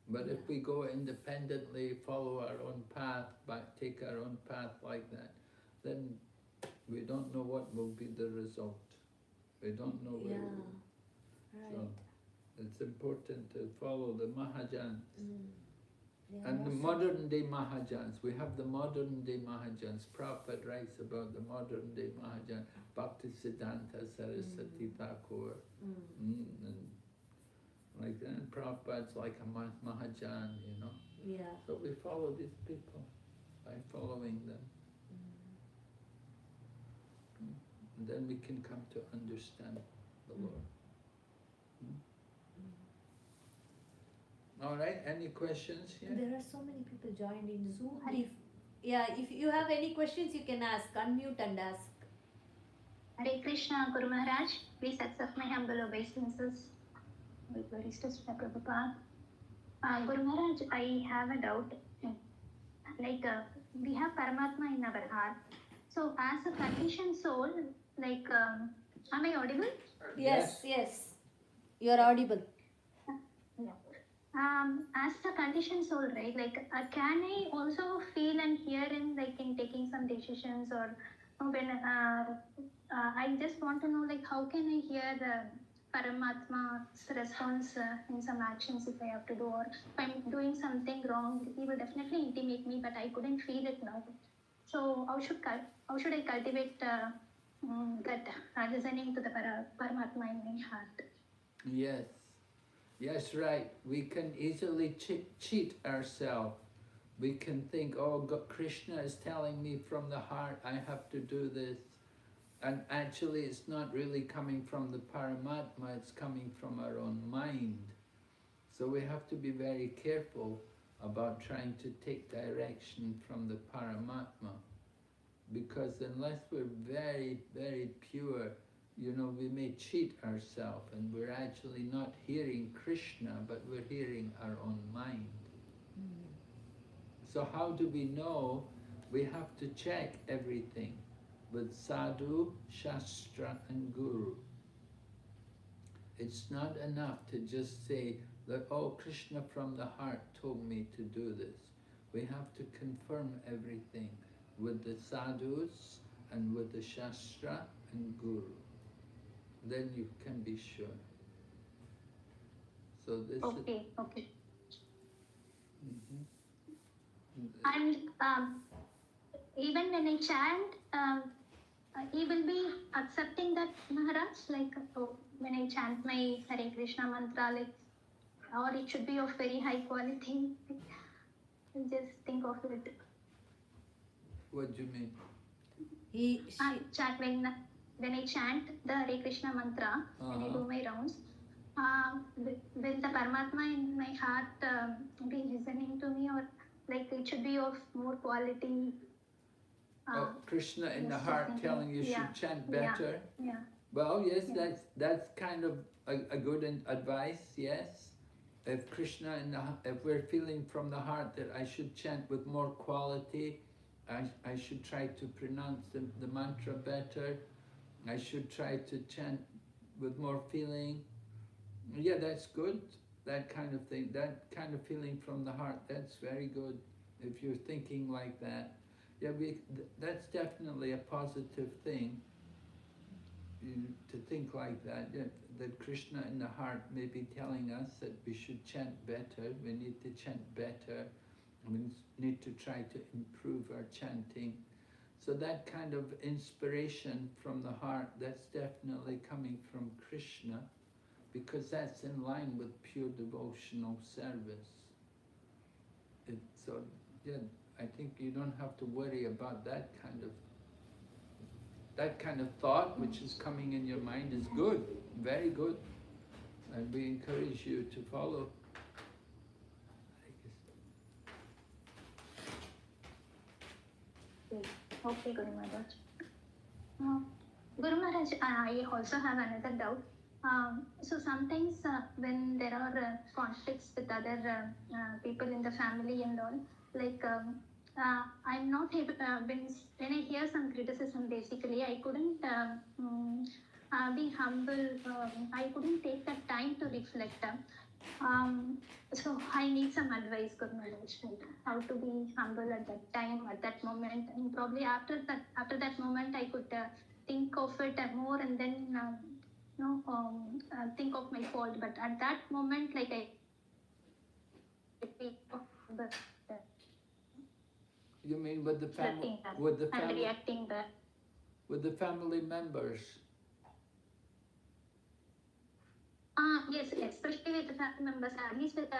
Speaker 1: But if we go independently, follow our own path, take our own path like that, then we don't know what will be the result. We don't know where
Speaker 2: Right.
Speaker 1: So it's important to follow the Mahajans.
Speaker 2: Yeah,
Speaker 1: And the modern day Mahajans, we have the modern day Mahajans. Prabhupada writes about the modern day Mahajan, Bhaktisiddhanta Saraswati Thakur, and like that. And Prabhupada's like a Mahajan, you know.
Speaker 2: Yeah.
Speaker 1: So we follow these people by following them. And then we can come to understand the Lord. All right, any questions here?
Speaker 2: There are so many people joined in Zoom. If you have any questions, you can ask. Unmute and ask.
Speaker 3: Hare Krishna, Guru Maharaj. Please accept my humble obeisances. With glory to Srila Prabhupada. Guru Maharaj, I have a doubt. We have Paramatma in our heart. So, as a conditioned soul, am I audible?
Speaker 2: Yes. You are audible.
Speaker 3: Yeah. As a conditioned soul, right? Can I also feel and hear in in taking some decisions, or when I just want to know how can I hear the Paramatma's response in some actions if I have to do, or if I'm doing something wrong, he will definitely intimate me, but I couldn't feel it now. So how should I cultivate that listening to the Paramatma in my heart?
Speaker 1: Yes, right. We can easily cheat ourselves. We can think, oh, God, Krishna is telling me from the heart, I have to do this. And actually, it's not really coming from the Paramatma, it's coming from our own mind. So we have to be very careful about trying to take direction from the Paramatma. Because unless we're very, very pure, we may cheat ourselves and we're actually not hearing Krishna, but we're hearing our own mind. So how do we know? We have to check everything with sadhu, shastra and guru. It's not enough to just say that, oh, Krishna from the heart told me to do this. We have to confirm everything with the sadhus and with the shastra and guru. Then you can be sure. So this
Speaker 3: okay.
Speaker 1: And
Speaker 3: And even when I chant, he will be accepting that, Maharaj, when I chant my Hare Krishna mantra, or it should be of very high quality. Just think of it.
Speaker 1: What do you mean?
Speaker 3: When I chant the Hare Krishna mantra, when I do my rounds, will the Paramatma in my heart be listening to me, or it should be of more quality?
Speaker 1: Krishna in the heart telling you should chant better?
Speaker 3: Yeah.
Speaker 1: Well, yes, that's kind of a good advice, yes. If Krishna if we're feeling from the heart that I should chant with more quality, I should try to pronounce the mantra better, I should try to chant with more feeling. Yeah, that's good, that kind of thing, that kind of feeling from the heart, that's very good if you're thinking like that. Yeah, that's definitely a positive thing, to think like that, that Krishna in the heart may be telling us that we should chant better, we need to chant better, we need to try to improve our chanting. So that kind of inspiration from the heart, that's definitely coming from Krishna, because that's in line with pure devotional service. So, yeah, I think you don't have to worry about that kind of thought which is coming in your mind is good, very good. And we encourage you to follow.
Speaker 3: Okay, Guru Maharaj. Guru Maharaj, I also have another doubt. So sometimes when there are conflicts with other people in the family and all, I'm not able, when I hear some criticism, basically, I couldn't be humble. I couldn't take that time to reflect. So I need some advice, Guru Maharaj, how to be humble at that time, at that moment, and probably after that moment, I could think of it more, and then think of my fault. But at that moment,
Speaker 1: You mean with the family?
Speaker 3: I'm reacting back.
Speaker 1: With the family members?
Speaker 3: Yes, especially with the family members, at least with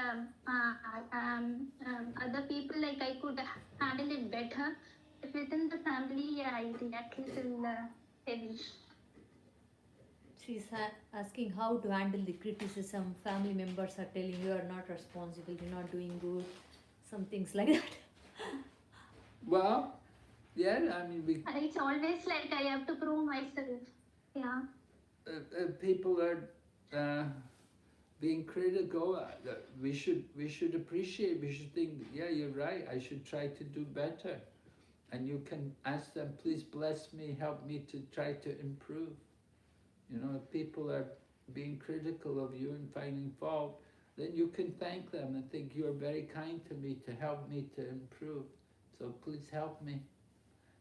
Speaker 3: other people, like I could handle it better. But within the family, I react little heavy.
Speaker 2: She's asking how to handle the criticism. Family members are telling you are not responsible, you're not doing good, some things like that.
Speaker 1: Well, yeah, I mean,
Speaker 3: It's always like I have to prove myself. Yeah.
Speaker 1: people are being critical. We should appreciate. We should think, yeah, you're right. I should try to do better. And you can ask them, please bless me, help me to try to improve. You know, if people are being critical of you and finding fault, then you can thank them and think, you are very kind to me to help me to improve. So please help me.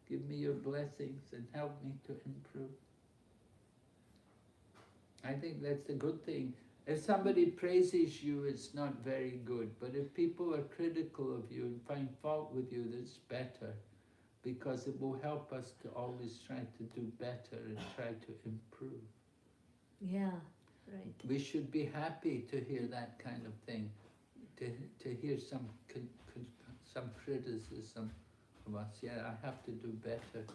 Speaker 1: Give me your blessings and help me to improve. I think that's a good thing. If somebody praises you, it's not very good. But if people are critical of you and find fault with you, that's better. Because it will help us to always try to do better and try to improve.
Speaker 2: Yeah, right.
Speaker 1: We should be happy to hear that kind of thing, to hear some criticism of us. Yeah, I have to do better.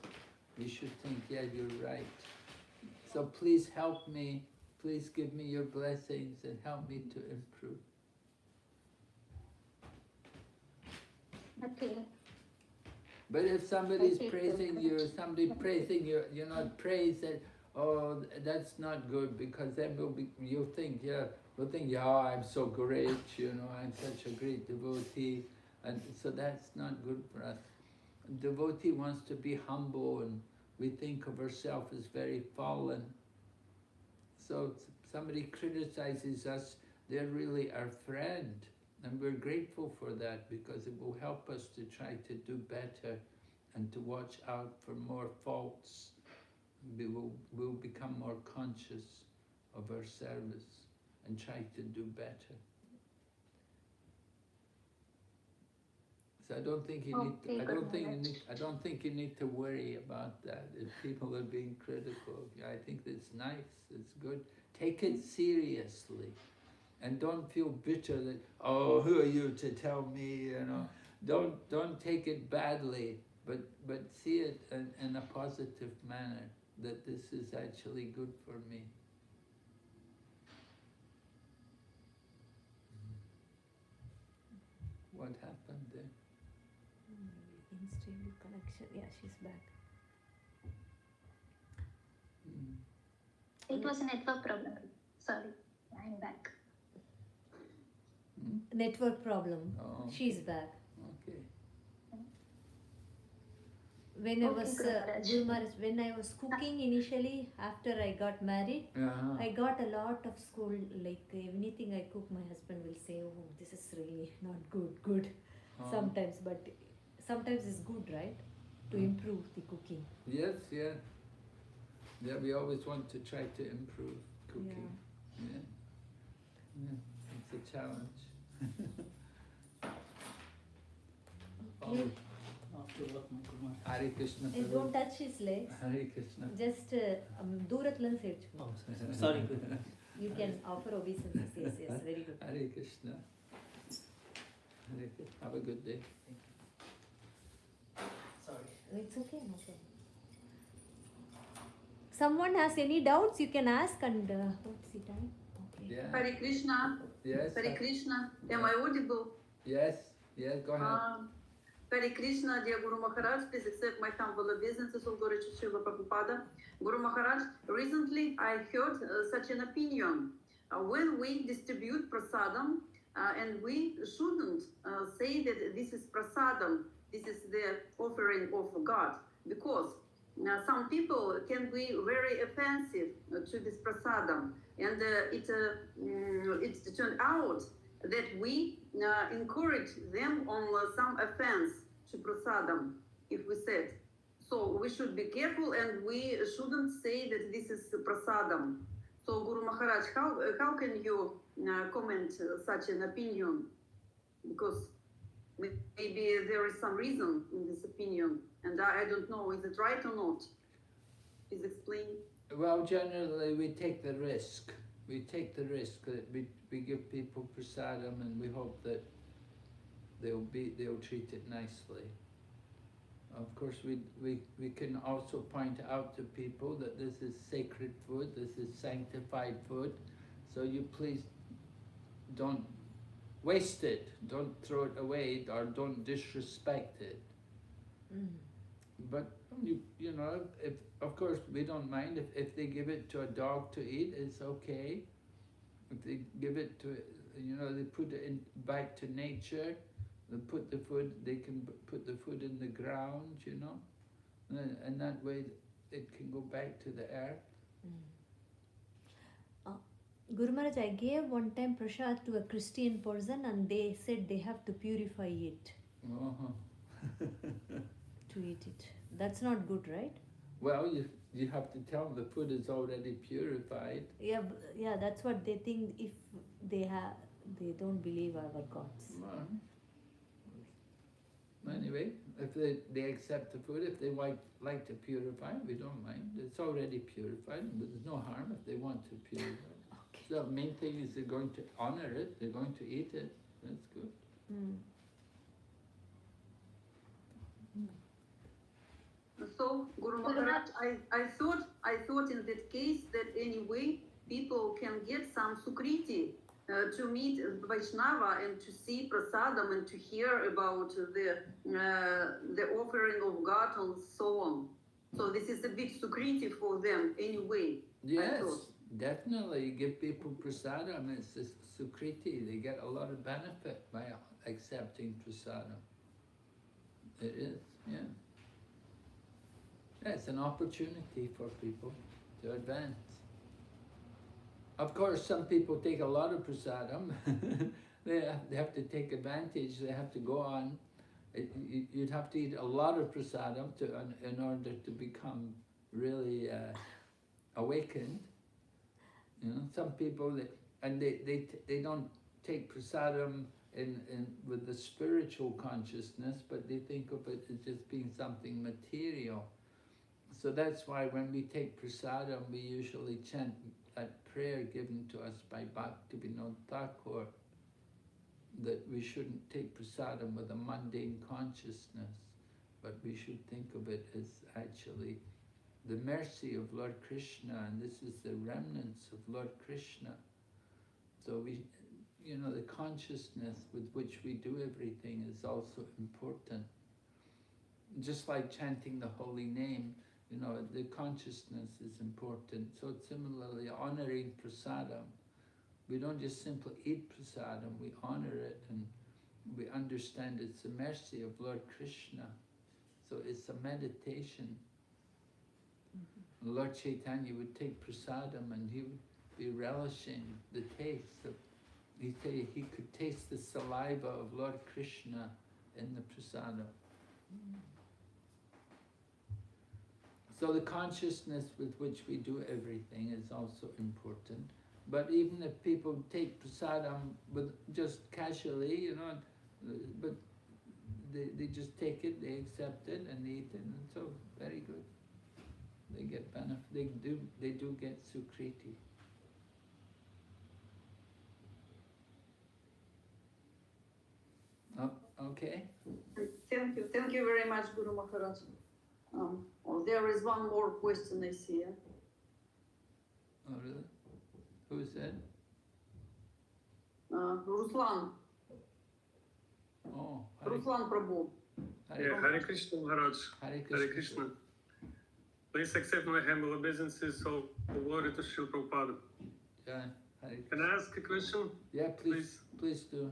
Speaker 1: We should think, yeah, you're right. So please help me. Please give me your blessings and help me to improve.
Speaker 3: Okay.
Speaker 1: But if somebody's praising you, you're not praised, that, oh, that's not good, because then you'll think, yeah, I'm so great, you know, I'm such a great devotee, and so that's not good for us. A devotee wants to be humble, and we think of ourselves as very fallen. So if somebody criticizes us, they're really our friend. And we're grateful for that, because it will help us to try to do better and to watch out for more faults. We'll become more conscious of our service and try to do better. So I don't think you need. I don't think you need to worry about that. If people are being critical of you, I think that's nice. It's good. Take it seriously. And don't feel bitter that, oh, who are you to tell me, you know. Don't take it badly, but see it in a positive manner, that this is actually good for me. What happened there?
Speaker 2: Unstable connection. Yeah, she's back.
Speaker 3: It was a network problem. Sorry, I'm back.
Speaker 2: Network problem.
Speaker 1: Oh, okay.
Speaker 2: She's back.
Speaker 1: Okay.
Speaker 2: When I was Guru Maharaj, when I was cooking initially, after I got married, I got a lot of school. Like anything I cook, my husband will say, "Oh, this is really not good." Sometimes, but sometimes it's good, right? To improve the cooking.
Speaker 1: Yes, yeah. Yeah, we always want to try to improve cooking. Yeah. It's a challenge.
Speaker 2: Okay.
Speaker 1: Hare Krishna.
Speaker 2: Don't touch his legs.
Speaker 1: Hare Krishna.
Speaker 2: Just dooratlan searchko.
Speaker 4: Oh, sorry.
Speaker 2: You can offer obeisances. Yes, very good.
Speaker 1: Hare Krishna. Hare Krishna. Have a good day.
Speaker 4: Sorry.
Speaker 2: It's okay, no problem. Someone has any doubts, you can ask, and what's the time? Okay.
Speaker 1: Yeah.
Speaker 5: Hare Krishna.
Speaker 1: Yes.
Speaker 5: Hare Krishna. Am I audible?
Speaker 1: Yes. Yes. Go ahead.
Speaker 5: Hare Krishna, dear Guru Maharaj, please accept my humble obeisances of Lord Srila Prabhupada. Guru Maharaj, recently I heard such an opinion. When we distribute prasadam, and we shouldn't say that this is prasadam, this is the offering of God, because some people can be very offensive to this prasadam, and it's turned out that we encourage them on some offense to prasadam, if we said. So we should be careful, and we shouldn't say that this is prasadam. So Guru Maharaj, how can you comment such an opinion? Because maybe there is some reason in this opinion, and I don't know, is it right or not? Please explain.
Speaker 1: Well, generally we take the risk. we take the risk that we give people prasadam and we hope that they'll treat it nicely. Of course, we can also point out to people that this is sacred food, this is sanctified food, so you please don't waste it, don't throw it away, or don't disrespect it. But you know, if of course we don't mind if they give it to a dog to eat, it's okay. If they give it to, you know, they put it back to nature. They put the food. They can put the food in the ground, you know, and that way it can go back to the earth.
Speaker 2: Guru Maharaj, I gave one time prasad to a Christian person, and they said they have to purify it to eat it. That's not good, right?
Speaker 1: Well, you have to tell them the food is already purified.
Speaker 2: Yeah, that's what they think. If they don't believe our gods.
Speaker 1: Well, anyway, if they accept the food, if they like to purify, we don't mind. It's already purified, but there's no harm if they want to purify. Okay. So the main thing is they're going to honor it. They're going to eat it. That's good.
Speaker 5: So, Guru Maharaj, I thought in that case that anyway people can get some sukriti to meet Vaishnava and to see prasadam and to hear about the offering of God and so on. So this is a big sukriti for them anyway.
Speaker 1: Yes, definitely. You give people prasadam, it's a sukriti. They get a lot of benefit by accepting prasadam. It is, yeah. Yeah, it's an opportunity for people to advance. Of course, some people take a lot of prasadam. they have to take advantage. They have to go on. You'd have to eat a lot of prasadam in order to become really awakened. You know, some people they don't take prasadam with the spiritual consciousness, but they think of it as just being something material. So that's why when we take prasadam, we usually chant that prayer given to us by Bhaktivinoda Thakur, that we shouldn't take prasadam with a mundane consciousness, but we should think of it as actually the mercy of Lord Krishna, and this is the remnants of Lord Krishna. So we, you know, the consciousness with which we do everything is also important. Just like chanting the holy name, you know, the consciousness is important. So similarly, honoring prasadam, we don't just simply eat prasadam, we honor it and we understand it's the mercy of Lord Krishna. So it's a meditation. Lord Chaitanya would take prasadam and he would be relishing the taste of, he could taste the saliva of Lord Krishna in the prasadam. So the consciousness with which we do everything is also important. But even if people take prasadam with just casually, you know, but they just take it, they accept it and they eat it, and so very good. They get benefit. They do get sukriti. Oh, okay.
Speaker 5: Thank you very much, Guru Maharaj. There is one more question I see.
Speaker 1: Oh, really? Who said?
Speaker 5: Ruslan.
Speaker 1: Oh,
Speaker 5: Ruslan Prabhu.
Speaker 4: Hare Krishna Maharaj.
Speaker 1: Hare Krishna.
Speaker 4: Please accept my humble obeisances. All glory to Srila Prabhupada.
Speaker 1: Yeah, Hare Krishna.
Speaker 4: Can I ask a question?
Speaker 1: Yeah, please do.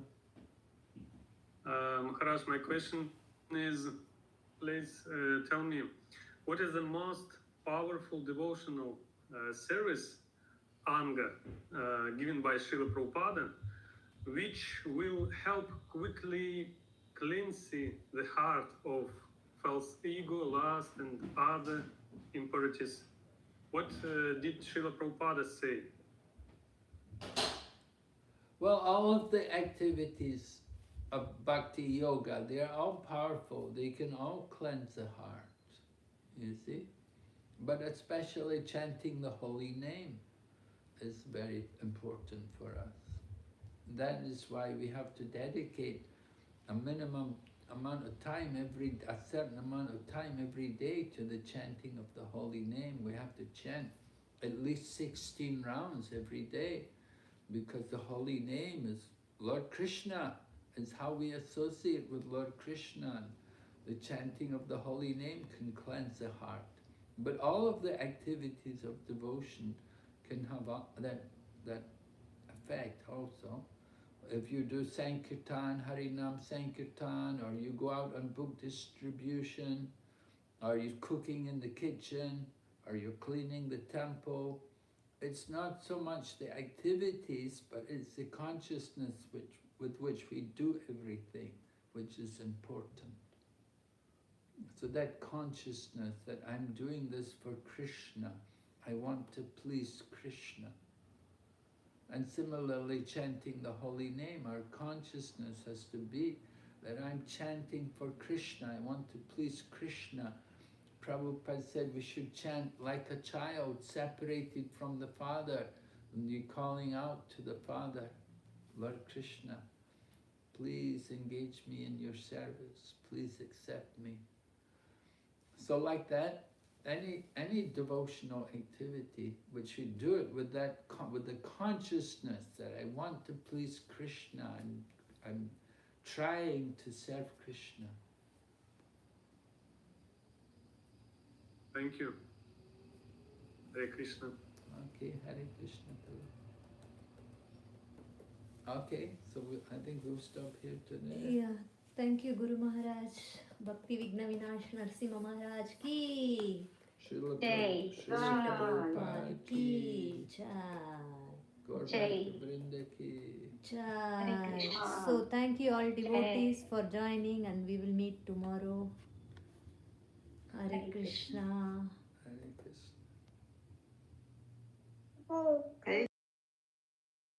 Speaker 4: Maharaj, my question is, please tell me, what is the most powerful devotional service, Anga, given by Srila Prabhupada, which will help quickly cleanse the heart of false ego, lust, and other impurities? What did Srila Prabhupada say?
Speaker 1: Well, all of the activities of bhakti yoga, they're all powerful. They can all cleanse the heart, you see? But especially chanting the holy name. is very important for us. That is why we have to dedicate a minimum amount of time a certain amount of time every day to the chanting of the holy name. We have to chant at least 16 rounds every day, because the holy name is Lord Krishna. It's how we associate with Lord Krishna. The chanting of the holy name can cleanse the heart. But all of the activities of devotion can have that effect also. If you do Sankirtan, Harinam Sankirtan, or you go out on book distribution, or you're cooking in the kitchen, or you're cleaning the temple, it's not so much the activities, but it's the consciousness with which we do everything, which is important. So that consciousness that I'm doing this for Krishna, I want to please Krishna. And similarly, chanting the holy name, our consciousness has to be that I'm chanting for Krishna, I want to please Krishna. Prabhupada said we should chant like a child, separated from the Father, and you're calling out to the Father, Lord Krishna, please engage me in your service, please accept me. So like that, any devotional activity, we should do it with the consciousness that I want to please Krishna, and I'm trying to serve Krishna.
Speaker 4: Thank you. Hare Krishna.
Speaker 1: Okay, Hare Krishna. Okay, so I think we'll stop here today.
Speaker 2: Yeah, thank you, Guru Maharaj. Bhakti Vigna Vinash Narsimha Maharaj ki.
Speaker 1: Srila
Speaker 3: Jai.
Speaker 1: Prabhupada ki.
Speaker 2: Jai.
Speaker 1: Gaur Vrinda ki.
Speaker 2: Jai. So thank you all devotees for joining, and we will meet tomorrow. Hare Krishna.
Speaker 1: Hare Krishna.
Speaker 5: Okay.